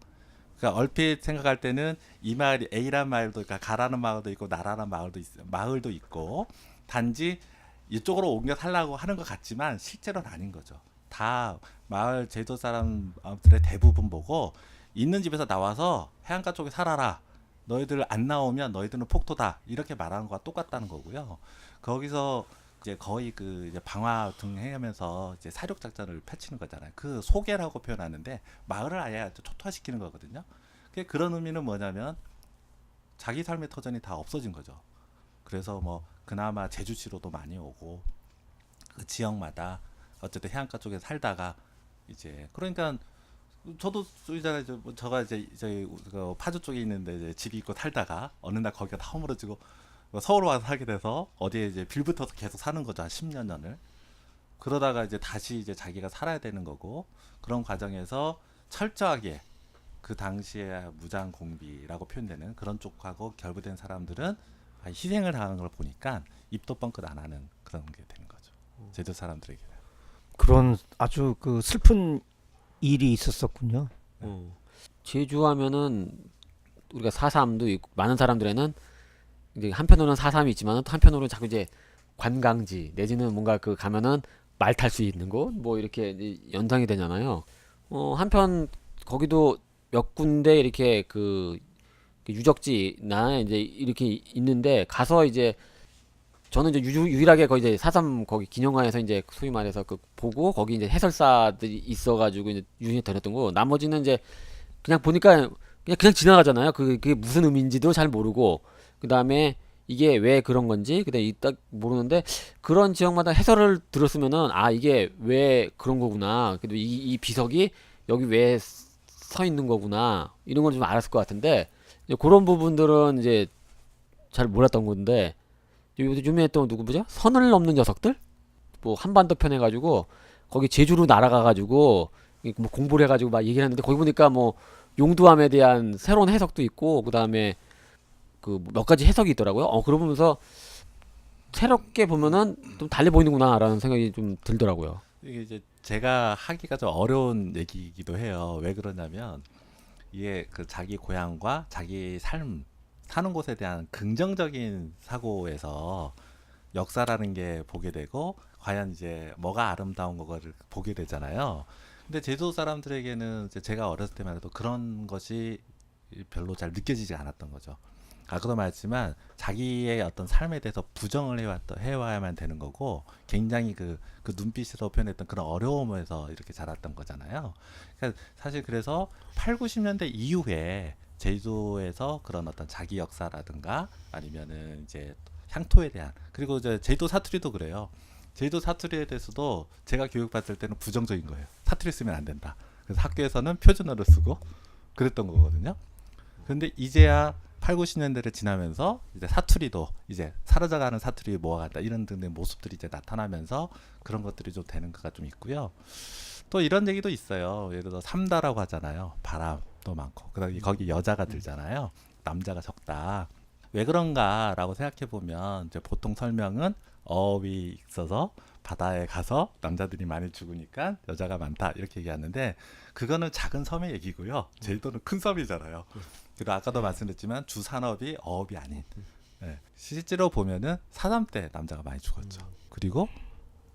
그러니까 얼핏 생각할 때는 이 마을이 A라는 마을도, 그러니까 가라는 마을도 있고 나라는 마을도 있고, 단지 이쪽으로 옮겨 살라고 하는 것 같지만 실제로는 아닌 거죠. 다 마을 제주도 사람들의 대부분 보고 있는 집에서 나와서 해안가 쪽에 살아라. 너희들 안 나오면 너희들은 폭도다. 이렇게 말하는 거와 똑같다는 거고요. 거기서 이제 거의 그 이제 방화 등 해가면서 이제 사륙 작전을 펼치는 거잖아요. 그 소개라고 표현하는데 마을을 아예 초토화시키는 거거든요. 그런 의미는 뭐냐면 자기 삶의 터전이 다 없어진 거죠. 그래서 뭐 그나마 제주시로도 많이 오고 그 지역마다 어쨌든 해안가 쪽에 살다가 이제, 그러니까 저도 제가 이제 그 파주 쪽에 있는데 이제 집이 있고 살다가 어느 날 거기가 다 허물어지고 서울 와서 살게 돼서 어디에 이제 빌붙어서 계속 사는 거죠, 한 10여 년을. 그러다가 이제 다시 이제 자기가 살아야 되는 거고, 그런 과정에서 철저하게 그 당시에 무장 공비라고 표현되는 그런 쪽하고 결부된 사람들은 희생을 당하는 걸 보니까 입도 뻥끗 안 하는 그런 게 되는 거죠, 제주 사람들에게. 그런 아주 그 슬픈 일이 있었었군요. 제주 하면은 우리가 4.3도 있고, 많은 사람들에는 이제 한편으로는 4.3이 있지만 또 한편으로는 자꾸 이제 관광지 내지는 뭔가 그 가면은 말 탈 수 있는 곳 뭐 이렇게 이제 연상이 되잖아요. 한편 거기도 몇 군데 이렇게 그 유적지나 이제 이렇게 있는데 가서 이제 저는 이제 유일하게 거기 이제 4.3 거기 기념관에서 이제 소위 말해서 그 보고 거기 이제 해설사들이 있어가지고 이제 유인이 다녔던 거. 나머지는 이제 그냥 보니까 그냥 지나가잖아요. 그게 무슨 의미인지도 잘 모르고 그 다음에 이게 왜 그런 건지 그다음에 이딱 모르는데 그런 지역마다 해설을 들었으면은 아 이게 왜 그런 거구나. 그래도 이 비석이 여기 왜 서 있는 거구나 이런 걸 좀 알았을 것 같은데 이제 그런 부분들은 이제 잘 몰랐던 건데. 요즘에 또 누구 보죠? 선을 넘는 녀석들? 뭐 한반도 편 해가지고 거기 제주로 날아가가지고 뭐 공부를 해가지고 막 얘기를 했는데 거기 보니까 뭐 용두암에 대한 새로운 해석도 있고 그 다음에 그 몇 가지 해석이 있더라고요. 그러고 보면서 새롭게 보면은 좀 달리 보이는구나라는 생각이 좀 들더라고요. 이게 이제 제가 하기가 좀 어려운 얘기이기도 해요. 왜 그러냐면 이게 그 자기 고향과 자기 삶 사는 곳에 대한 긍정적인 사고에서 역사라는 게 보게 되고 과연 이제 뭐가 아름다운 거를 보게 되잖아요. 근데 제주도 사람들에게는 이제 제가 어렸을 때만 해도 그런 것이 별로 잘 느껴지지 않았던 거죠. 아까도 말했지만 자기의 어떤 삶에 대해서 부정을 해와야만 되는 거고 굉장히 그 눈빛으로 표현했던 그런 어려움에서 이렇게 자랐던 거잖아요. 그러니까 사실 그래서 8, 90년대 이후에 제주도에서 그런 어떤 자기 역사라든가 아니면은 이제 향토에 대한 그리고 이제 제주도 사투리도 그래요. 제주도 사투리에 대해서도 제가 교육받을 때는 부정적인 거예요. 사투리 쓰면 안 된다. 그래서 학교에서는 표준어를 쓰고 그랬던 거거든요. 근데 이제야 8, 90년대를 지나면서 이제 사투리도 이제 사라져가는 사투리 모아간다 이런 등등 모습들이 이제 나타나면서 그런 것들이 좀 되는 거가 좀 있고요. 또 이런 얘기도 있어요. 예를 들어 삼다라고 하잖아요. 바람도 많고 그다음에 거기 여자가 들잖아요. 남자가 적다. 왜 그런가라고 생각해 보면 이제 보통 설명은 어업이 있어서 바다에 가서 남자들이 많이 죽으니까 여자가 많다 이렇게 얘기하는데 그거는 작은 섬의 얘기고요. 제주도는 큰 섬이잖아요. 그리고 아까도 말씀드렸지만 주 산업이 어업이 아닌. 네. 실제로 보면은 4.3 때 남자가 많이 죽었죠. 그리고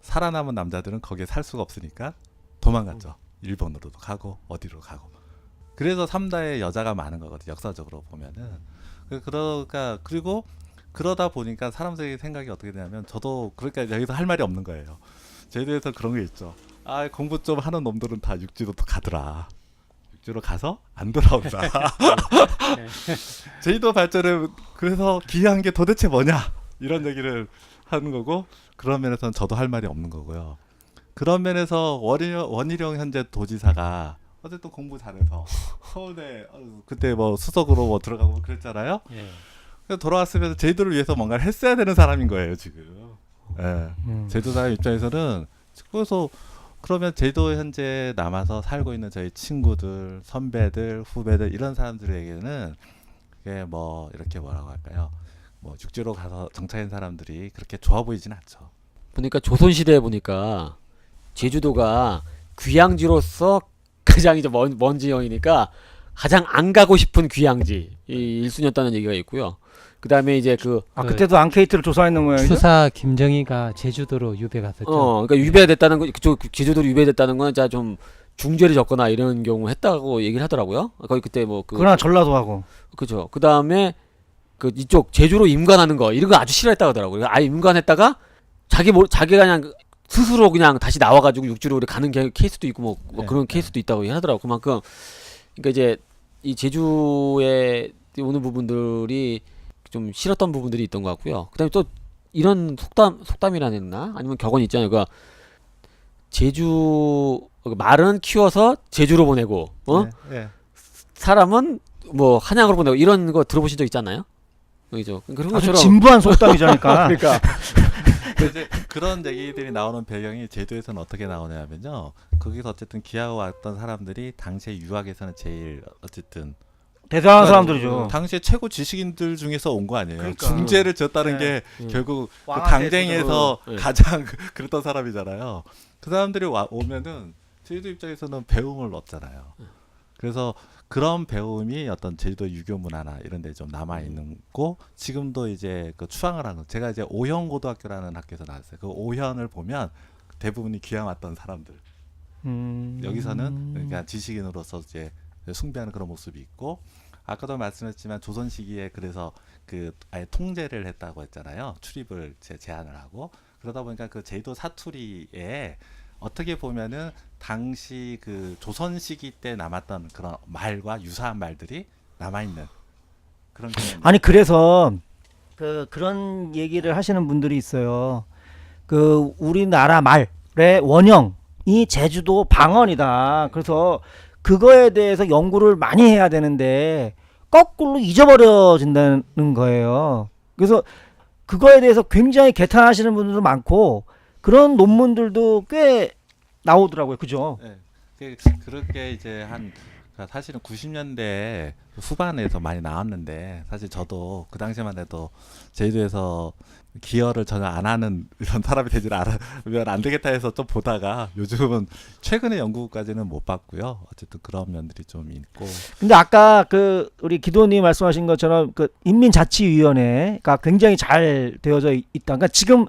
살아남은 남자들은 거기에 살 수가 없으니까 도망갔죠. 일본으로도 가고 어디로 가고. 그래서 삼다에 여자가 많은 거거든요. 역사적으로 보면은. 그러니까 그리고 그러다 보니까 사람들의 생각이 어떻게 되냐면 저도 그러니까 여기서 할 말이 없는 거예요. 제주도에서 그런 게 있죠. 아 공부 좀 하는 놈들은 다 육지로 또 가더라. 육지로 가서 안 돌아온다. 제주도 발전을 그래서 기여한 게 도대체 뭐냐 이런 얘기를 하는 거고 그런 면에서는 저도 할 말이 없는 거고요. 그런 면에서 원희룡 현재 도지사가 어쨌든 공부 잘해서 서울대 그때 뭐 수석으로 뭐 들어가고 그랬잖아요. 예. 그래서 돌아왔으면 제주도를 위해서 뭔가를 했어야 되는 사람인 거예요 지금. 예. 제주도 사람 입장에서는 그래서 그러면 제주도 현재 남아서 살고 있는 저희 친구들, 선배들, 후배들 이런 사람들에게는 그게 뭐 이렇게 뭐라고 할까요? 뭐 육지로 가서 정착한 사람들이 그렇게 좋아 보이진 않죠. 보니까 조선시대에 보니까 제주도가 귀향지로서 가장 이제 먼 지역이니까 가장 안 가고 싶은 귀향지 이 1순위였다는 얘기가 있고요. 그 다음에 이제 그때도 앙케이트를 조사했는 모양이죠? 추사 김정희가 제주도로 유배 갔었죠. 그러니까 유배됐다는 거, 그쪽 제주도로 유배됐다는 건 진짜 좀 중죄를 졌거나 이런 경우 했다고 얘기를 하더라고요. 거기 그때 뭐 그러나 전라도 하고. 그죠. 그 다음에 그 이쪽 제주로 임관하는 거 이런 거 아주 싫어했다고 하더라고요. 아예 임관했다가 자기가 그냥 스스로 그냥 다시 나와가지고 육지로 가는 케이스도 있고 뭐 네, 그런 케이스도 있다고 얘기하더라고. 그만큼 그러니까 이제 이 제주에 오는 부분들이 좀 싫었던 부분들이 있던 것 같고요. 그다음에 또 이런 속담이라 했나 아니면 격언 있잖아요. 그러니까 제주 말은 키워서 제주로 보내고 네. 사람은 뭐 한양으로 보내고 이런 거 들어보신 적 있잖아요. 그죠? 그런 아주 것처럼 진부한 속담이잖아요. 그러니까 이제 그런 얘기들이 나오는 배경이 제주에서는 어떻게 나오냐면요. 거기서 어쨌든 기하고 왔던 사람들이 당시에 유학에서는 제일 어쨌든 대단한 사람들이죠. 당시에 최고 지식인들 중에서 온 거 아니에요. 그러니까. 중재를 졌다는 네. 게 결국 그 왕한테 당쟁에서 네. 가장 그랬던 사람이잖아요. 그 사람들이 오면은 제주도 입장에서는 배움을 얻잖아요. 그래서 그런 배움이 어떤 제주도 유교 문화나 이런 데 좀 남아 있는 거 지금도 이제 그 추앙을 하는 제가 이제 오현 고등학교라는 학교에서 나왔어요. 그 오현을 보면 대부분이 귀양 왔던 사람들. 여기서는 그러니까 지식인으로서 이제 숭배하는 그런 모습이 있고, 아까도 말씀했지만 조선 시기에 그래서 그 아예 통제를 했다고 했잖아요. 출입을 제한을 하고, 그러다 보니까 그 제도 사투리에 어떻게 보면은 당시 그 조선 시기 때 남았던 그런 말과 유사한 말들이 남아 있는 그런 경향이 아니 그래서 그런 얘기를 하시는 분들이 있어요. 그 우리나라 말의 원형이 제주도 방언이다. 그래서 그거에 대해서 연구를 많이 해야 되는데 거꾸로 잊어버려진다는 거예요. 그래서 그거에 대해서 굉장히 개탄하시는 분들도 많고 그런 논문들도 꽤 나오더라고요. 그죠? 네. 그렇게 이제 한 사실은 90년대 후반에서 많이 나왔는데, 사실 저도 그 당시만 해도 제주도에서 기여를 전혀 안 하는 이런 사람이 되질 않으면 안 되겠다 해서 좀 보다가 요즘은 최근의 연구까지는 못 봤고요. 어쨌든 그런 면들이 좀 있고. 근데 아까 그 우리 기도님 말씀하신 것처럼 그 인민자치위원회가 굉장히 잘 되어져 있다. 그러니까 지금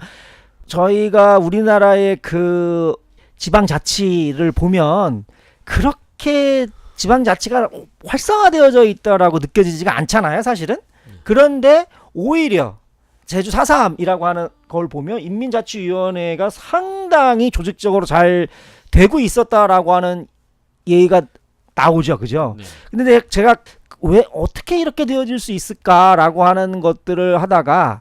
저희가 우리나라의 그 지방자치를 보면 그렇게 지방자치가 활성화되어져 있다라고 느껴지지가 않잖아요, 사실은. 그런데 오히려 제주 4.3이라고 하는 걸 보면 인민자치위원회가 상당히 조직적으로 잘 되고 있었다라고 하는 얘기가 나오죠, 그죠? 네. 근데 제가 왜 어떻게 이렇게 되어질 수 있을까라고 하는 것들을 하다가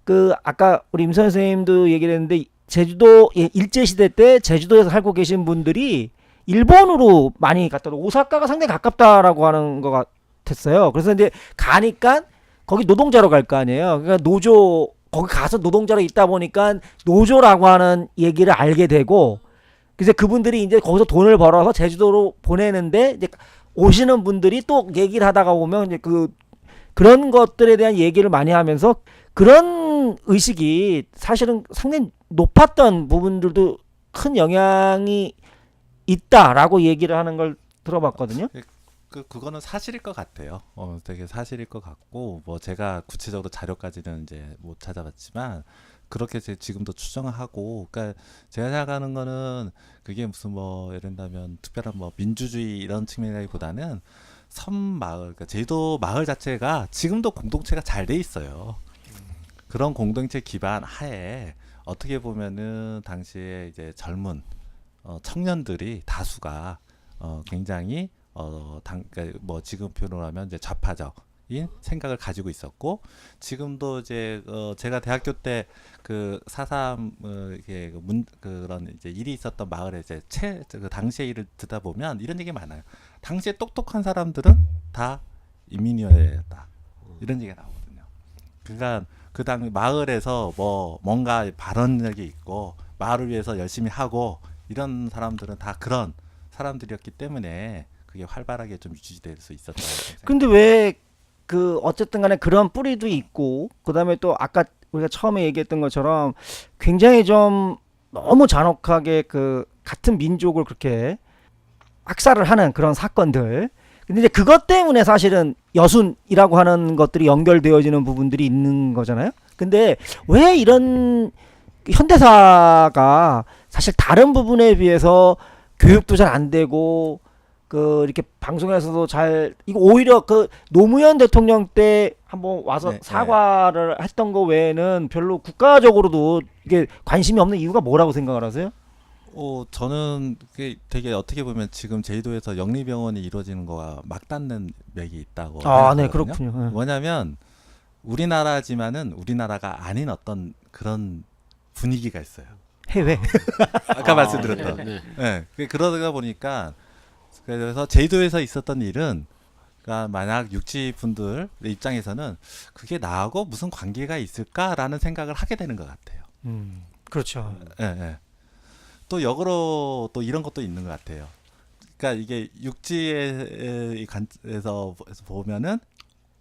그 아까 우리 임선 선생님도 얘기를 했는데 제주도 일제시대 때 제주도에서 살고 계신 분들이 일본으로 많이 갔다 오사카가 상당히 가깝다라고 하는 것 같았어요. 그래서 이제 가니까 거기 노동자로 갈 거 아니에요. 그러니까 노조 거기 가서 노동자로 있다 보니까 노조라고 하는 얘기를 알게 되고 그래서 그분들이 이제 거기서 돈을 벌어서 제주도로 보내는데 이제 오시는 분들이 또 얘기를 하다가 보면 이제 그런 것들에 대한 얘기를 많이 하면서 그런 의식이 사실은 상당히 높았던 부분들도 큰 영향이 있다라고 얘기를 하는 걸 들어봤거든요. 그거는 사실일 것 같아요. 되게 사실일 것 같고, 뭐 제가 구체적으로 자료까지는 이제 못 찾아봤지만 그렇게 지금도 추정하고, 그러니까 제가 생각하는 거는 그게 무슨 뭐 예를 들면 특별한 뭐 민주주의 이런 측면이라기보다는 섬 마을, 그러니까 제주도 마을 자체가 지금도 공동체가 잘 돼 있어요. 그런 공동체 기반 하에 어떻게 보면은 당시에 이제 젊은 청년들이 다수가 굉장히 그러니까 뭐 지금 표현으로 하면 이제 좌파적인 생각을 가지고 있었고, 지금도 이제 제가 대학교 때 그 4.3 이게 그런 이제 일이 있었던 마을에 이제 그 당시의 일을 듣다 보면 이런 얘기 많아요. 당시에 똑똑한 사람들은 다 인민위원회였다. 이런 얘기가 나오거든요. 그러니까 그 당 마을에서 뭐 뭔가 발언력이 있고 마을을 위해서 열심히 하고 이런 사람들은 다 그런 사람들이었기 때문에 그게 활발하게 좀 유지될 수 있었다. 근데 왜 그 어쨌든 간에 그런 뿌리도 있고 그다음에 또 아까 우리가 처음에 얘기했던 것처럼 굉장히 좀 너무 잔혹하게 그 같은 민족을 그렇게 학살을 하는 그런 사건들. 근데 이제 그것 때문에 사실은 여순이라고 하는 것들이 연결되어지는 부분들이 있는 거잖아요. 근데 왜 이런 현대사가 사실 다른 부분에 비해서 교육도 잘 안 되고 그 이렇게 방송에서도 잘 이거 오히려 그 노무현 대통령 때 한번 와서 네, 사과를 했던 거 외에는 별로 국가적으로도 이게 관심이 없는 이유가 뭐라고 생각을 하세요? 저는 그게 되게 어떻게 보면 지금 제주도에서 영리병원이 이루어지는 거와 맞닿는 맥이 있다고 네, 생각하거든요. 그렇군요. 뭐냐면 우리나라지만은 우리나라가 아닌 어떤 그런 분위기가 있어요. 해외. 아까 말씀드렸던. 네. 네. 그러다 보니까 그래서 제주도에서 있었던 일은 그러니까 만약 육지분들 입장에서는 그게 나하고 무슨 관계가 있을까라는 생각을 하게 되는 것 같아요. 그렇죠. 네. 또 역으로 또 이런 것도 있는 것 같아요. 그러니까 이게 육지에서 보면은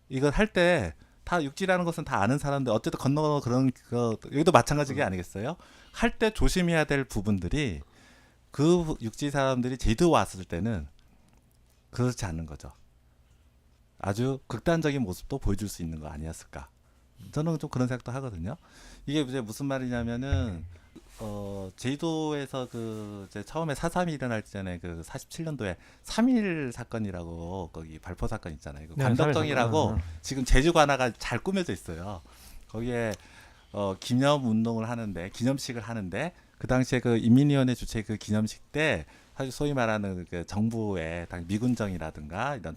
이걸 할 때 다 육지라는 것은 다 아는 사람들 어쨌든 건너 그런 거 여기도 마찬가지가 아니겠어요? 할 때 조심해야 될 부분들이 그 육지 사람들이 제주도 왔을 때는 그렇지 않는 거죠. 아주 극단적인 모습도 보여줄 수 있는 거 아니었을까? 저는 좀 그런 생각도 하거든요. 이게 이제 무슨 말이냐면은 제주도에서 이제 처음에 4.3이 일어날 전에 47년도에 3.1 사건이라고 거기 발포 사건 있잖아요. 그 네, 관덕동이라고 3.1 사건. 지금 제주 관아가 잘 꾸며져 있어요. 거기에 기념 운동을 하는데 기념식을 하는데 그 당시에 인민위원회 주최 기념식 때 사실 소위 말하는 정부의 미군정이라든가 이런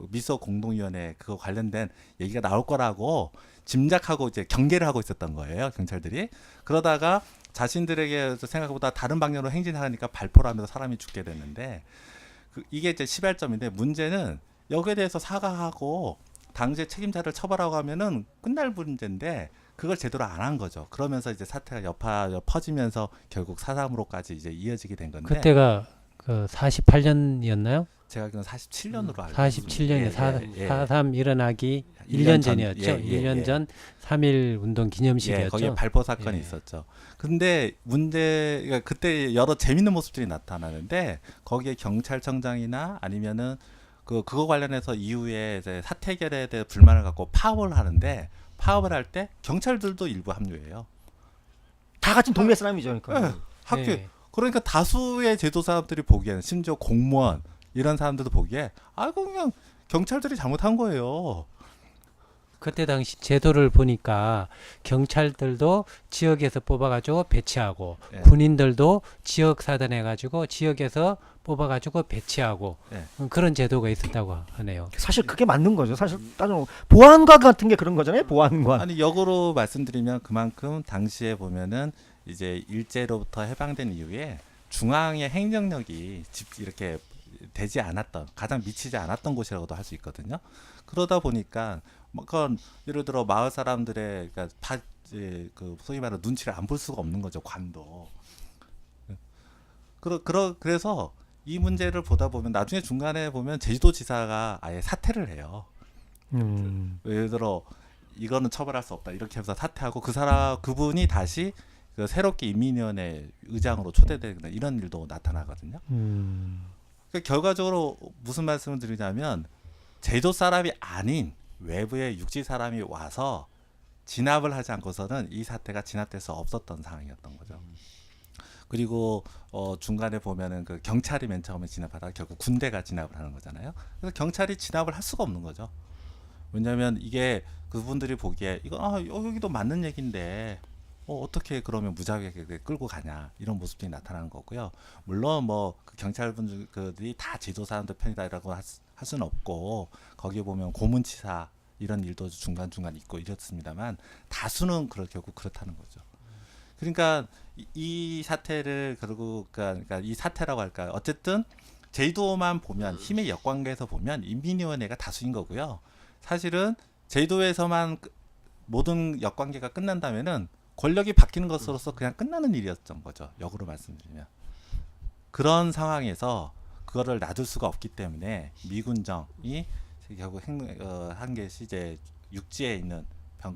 미소 공동위원회 그거 관련된 얘기가 나올 거라고 짐작하고 이제 경계를 하고 있었던 거예요, 경찰들이. 그러다가 자신들에게 생각보다 다른 방향으로 행진하니까 발포를 하면서 사람이 죽게 됐는데 이게 이제 시발점인데 문제는 여기에 대해서 사과하고 당시의 책임자를 처벌하고 하면은 끝날 문제인데 그걸 제대로 안 한 거죠. 그러면서 이제 사태가 여파 퍼지면서 결국 4.3으로까지 이제 이어지게 된 건데 그때가 그 48년이었나요? 제가 그건 47년으로 알고 47년에 있습니다. 4.3 일어나기 1년 1년 전, 전이었죠. 예, 예, 1년 예. 전 3.1 운동 기념식이었죠. 거기에 발포 사건이 예. 있었죠. 근데 그러니까 그때 여러 재밌는 모습들이 나타나는데 거기에 경찰청장이나 아니면은 그거 관련해서 이후에 이제 사태 해결에 대해 불만을 갖고 파업을 하는데 파업을 할 때 경찰들도 일부 합류해요. 다 같은 동네 사람이죠. 그러니까. 예, 학교 예. 그러니까 다수의 제도 사람들이 보기에는 심지어 공무원 이런 사람들도 보기에 그냥 경찰들이 잘못한 거예요. 그때 당시 제도를 보니까 경찰들도 지역에서 뽑아가지고 배치하고 예. 군인들도 지역 사단해가지고 지역에서 뽑아가지고 배치하고 예. 그런 제도가 있었다고 하네요. 사실 그게 맞는 거죠. 사실 따져 보안관 같은 게 그런 거잖아요. 보안관. 아니 역으로 말씀드리면 그만큼 당시에 보면은 이제 일제로부터 해방된 이후에 중앙의 행정력이 이렇게 되지 않았던 가장 미치지 않았던 곳이라고도 할 수 있거든요. 그러다 보니까 그건 예를 들어 마을 사람들의 소위 말하는 눈치를 안 볼 수가 없는 거죠. 관도. 그래서 이 문제를 보다 보면 나중에 중간에 보면 제주도지사가 아예 사퇴를 해요. 예를 들어 이거는 처벌할 수 없다 이렇게 해서 사퇴하고 그분이 다시 새롭게 인민위원회 의장으로 초대되는 이런 일도 나타나거든요. 그러니까 결과적으로 무슨 말씀을 드리냐면 제주 사람이 아닌 외부의 육지 사람이 와서 진압을 하지 않고서는 이 사태가 진압될 수 없었던 상황이었던 거죠. 그리고 중간에 보면은 경찰이 맨 처음에 진압하다가 결국 군대가 진압을 하는 거잖아요. 그래서 경찰이 진압을 할 수가 없는 거죠. 왜냐하면 이게 그분들이 보기에 이거 여기도 맞는 얘기인데 어떻게 그러면 무자비하게 끌고 가냐 이런 모습들이 나타나는 거고요. 물론 그 경찰분들이 다 제도 사람들 편이다라고 할 수는 없고 거기에 보면 고문치사 이런 일도 중간중간 있고 이렇습니다만 다수는 결국 그렇다는 거죠. 그러니까 이 사태를 그러니까 이 사태라고 할까요? 어쨌든 제주도만 보면 힘의 역관계에서 보면 인민위원회가 다수인 거고요. 사실은 제주도에서만 모든 역관계가 끝난다면은 권력이 바뀌는 것으로서 그냥 끝나는 일이었던 거죠. 역으로 말씀드리면 그런 상황에서 그거를 놔둘 수가 없기 때문에 미군정이 결국 한 것이 이제 육지에 있는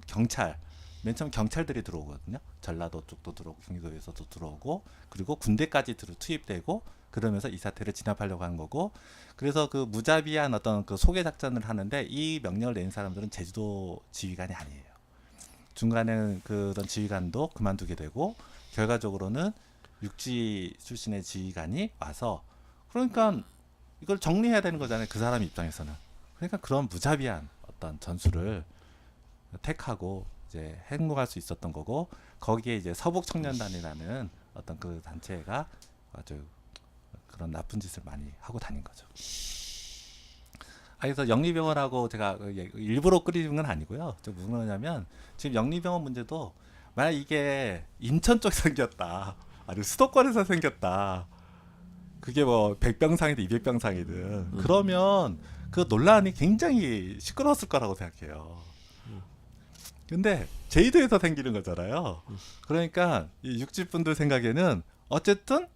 경찰 맨 처음 경찰들이 들어오거든요. 전라도 쪽도 들어오고 경기도에서도 들어오고 그리고 군대까지 투입되고 그러면서 이 사태를 진압하려고 한 거고 그래서 무자비한 어떤 소개 작전을 하는데 이 명령을 내린 사람들은 제주도 지휘관이 아니에요. 중간에는 그런 지휘관도 그만두게 되고 결과적으로는 육지 출신의 지휘관이 와서 그러니까 이걸 정리해야 되는 거잖아요. 그 사람 입장에서는. 그러니까 그런 무자비한 어떤 전술을 택하고 이제 행복할 수 있었던 거고 거기에 이제 서북청년단이라는 어떤 그 단체가 아주 그런 나쁜 짓을 많이 하고 다닌 거죠. 그래서 영리병원하고 제가 일부러 끓이는 건 아니고요. 무슨 거냐면 지금 영리병원 문제도 만약 이게 인천 쪽에 생겼다, 아니면 수도권에서 생겼다, 그게 100병상이든 200병상이든 그러면 그 논란이 굉장히 시끄러웠을 거라고 생각해요. 근데 제주도에서 생기는 거잖아요. 그러니까 이 육지분들 생각에는 어쨌든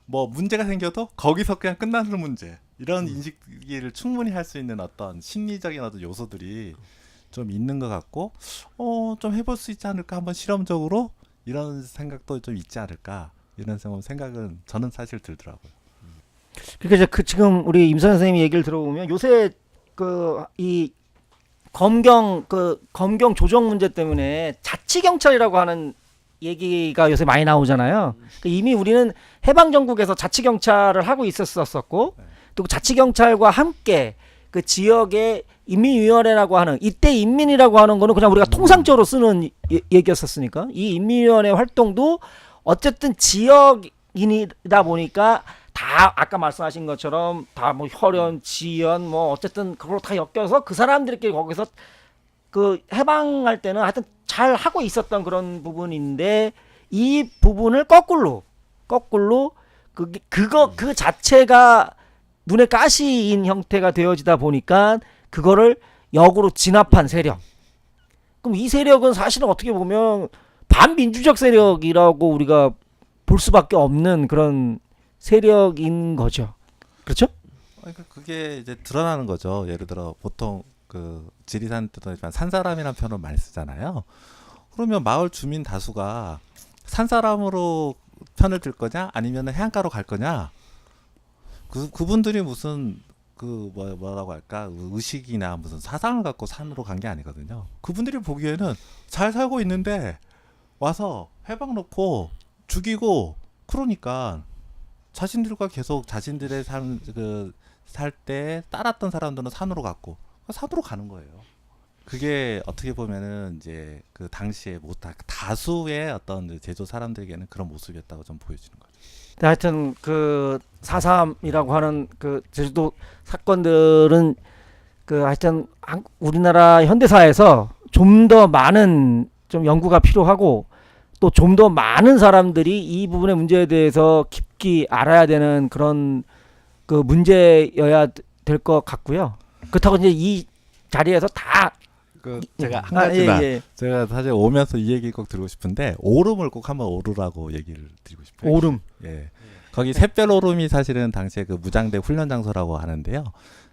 문제가 생겨도 거기서 그냥 끝나는 문제 이런 인식을 충분히 할 수 있는 어떤 심리적인 어떤 요소들이 좀 있는 것 같고 좀 해볼 수 있지 않을까 한번 실험적으로 이런 생각도 좀 있지 않을까 이런 생각은 저는 사실 들더라고요. 그러니까 이제 지금 우리 임선 선생님 얘기를 들어보면 요새 이 검경 조정 문제 때문에 자치 경찰이라고 하는 얘기가 요새 많이 나오잖아요. 그러니까 이미 우리는 해방 정국에서 자치 경찰을 하고 있었었고 또 자치 경찰과 함께 그 지역의 인민위원회라고 하는 이때 인민이라고 하는 거는 그냥 우리가 통상적으로 쓰는 얘기였었으니까 이 인민위원회 활동도 어쨌든 지역인이다 보니까 다 아까 말씀하신 것처럼 다 뭐 혈연, 지연 뭐 어쨌든 그걸 다 엮여서 그 사람들끼리 거기서 그 해방할 때는 하여튼 잘 하고 있었던 그런 부분인데 이 부분을 거꾸로 그 자체가 눈에 가시인 형태가 되어지다 보니까 그거를 역으로 진압한 세력. 그럼 이 세력은 사실은 어떻게 보면 반민주적 세력이라고 우리가 볼 수밖에 없는 그런 세력인 거죠. 그렇죠? 그러니까 그게 이제 드러나는 거죠. 예를 들어 보통 그 지리산 때도 산사람이라는 표현을 많이 쓰잖아요. 그러면 마을 주민 다수가 산사람으로 편을 들 거냐 아니면 해안가로 갈 거냐? 그분들이 무슨 그 뭐라고 할까 의식이나 무슨 사상을 갖고 산으로 간 게 아니거든요. 그분들이 보기에는 잘 살고 있는데 와서 해방 놓고 죽이고 그러니까 자신들과 계속 자신들의 살 때 따랐던 사람들은 산으로 갔고 산으로 가는 거예요. 그게 어떻게 보면은 이제 그 당시에 다수의 어떤 제조 사람들에게는 그런 모습이었다고 좀 보여지는 거죠. 하여튼 그 4.3이라고 하는 그 제주도 사건들은 그 하여튼 우리나라 현대사에서 좀 더 많은 좀 연구가 필요하고 또 좀 더 많은 사람들이 이 부분의 문제에 대해서 깊이 알아야 되는 그런 그 문제여야 될 것 같고요. 그렇다고 이제 이 자리에서 다 제가 한 가지만 예. 제가 사실 오면서 이 얘기 꼭 드리고 싶은데 오름을 꼭 한번 오르라고 얘기를 드리고 싶어요. 오름. 예. 거기 샛별 오름이 사실은 당시에 그 무장대 훈련 장소라고 하는데요.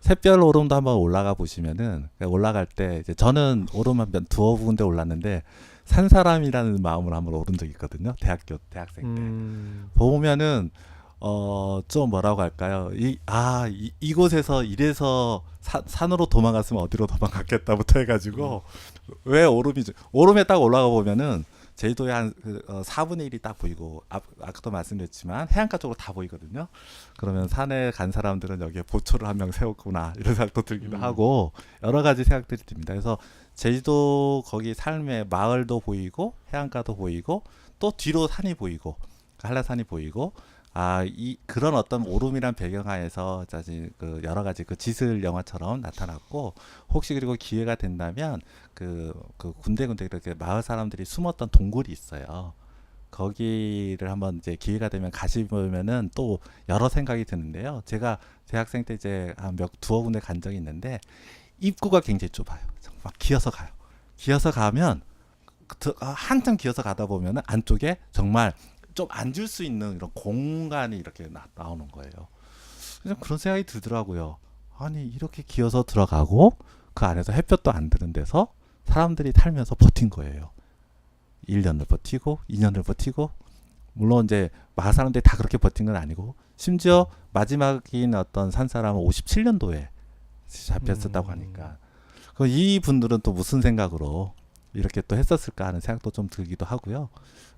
샛별 오름도 한번 올라가 보시면은 올라갈 때 이제 저는 오름 한 두어 군데 올랐는데 산 사람이라는 마음으로 한번 오른 적이 있거든요. 대학생 때. 보면은 좀 뭐라고 할까요? 이곳에서 이래서 산으로 도망갔으면 어디로 도망갔겠다부터 해가지고 왜 오름에 딱 올라가 보면은 제주도의 한 4분의 1이 딱 보이고 아까도 말씀드렸지만 해안가 쪽으로 다 보이거든요. 그러면 산에 간 사람들은 여기에 보초를 한 명 세웠구나 이런 생각도 들기도 하고 여러 가지 생각들이 듭니다. 그래서 제주도 거기 삶의 마을도 보이고 해안가도 보이고 또 뒤로 산이 보이고 한라산이 보이고 그런 어떤 오름이란 배경하에서 그 여러 가지 그 지슬 영화처럼 나타났고 혹시 그리고 기회가 된다면 그 군데군데 이렇게 마을 사람들이 숨었던 동굴이 있어요. 거기를 한번 이제 기회가 되면 가시면은 또 여러 생각이 드는데요. 제가 대학생 때 이제 두어 군데 간 적이 있는데 입구가 굉장히 좁아요. 막 기어서 가요. 기어서 가면 한참 기어서 가다 보면은 안쪽에 정말 좀 앉을 수 있는 이런 공간이 이렇게 나오는 거예요. 그래서 그런 생각이 들더라고요. 아니 이렇게 기어서 들어가고 그 안에서 햇볕도 안 드는 데서 사람들이 살면서 버틴 거예요. 1년을 버티고 2년을 버티고 물론 이제 마을 사람들이 다 그렇게 버틴 건 아니고 심지어 마지막인 어떤 산 사람은 57년도에 잡혔었다고 하니까 이 분들은 또 무슨 생각으로 이렇게 또 했었을까 하는 생각도 좀 들기도 하고요.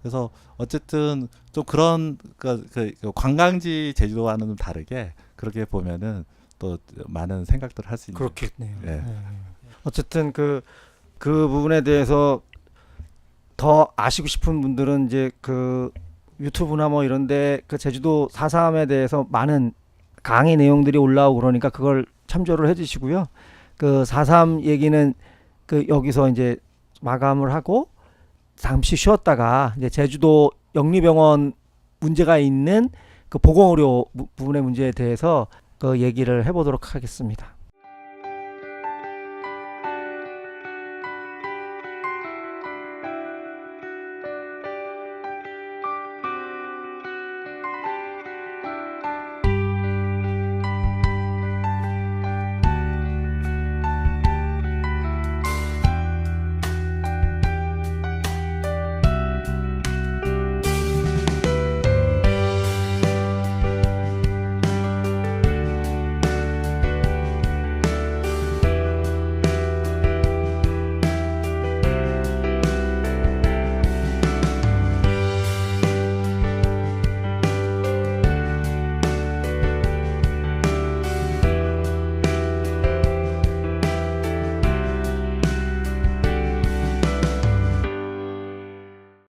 그래서 어쨌든 좀 그런 그 관광지 제주도와는 좀 다르게 그렇게 보면은 또 많은 생각들을 할 수 있는. 그렇겠네요. 예. 어쨌든 그 부분에 대해서 더 아시고 싶은 분들은 이제 그 유튜브나 뭐 이런데 그 제주도 4.3에 대해서 많은 강의 내용들이 올라오고 그러니까 그걸 참조를 해주시고요. 그 4.3 얘기는 그 여기서 이제 마감을 하고 잠시 쉬었다가 이제 제주도 영리병원 문제가 있는 그 보건의료 부분의 문제에 대해서 그 얘기를 해보도록 하겠습니다.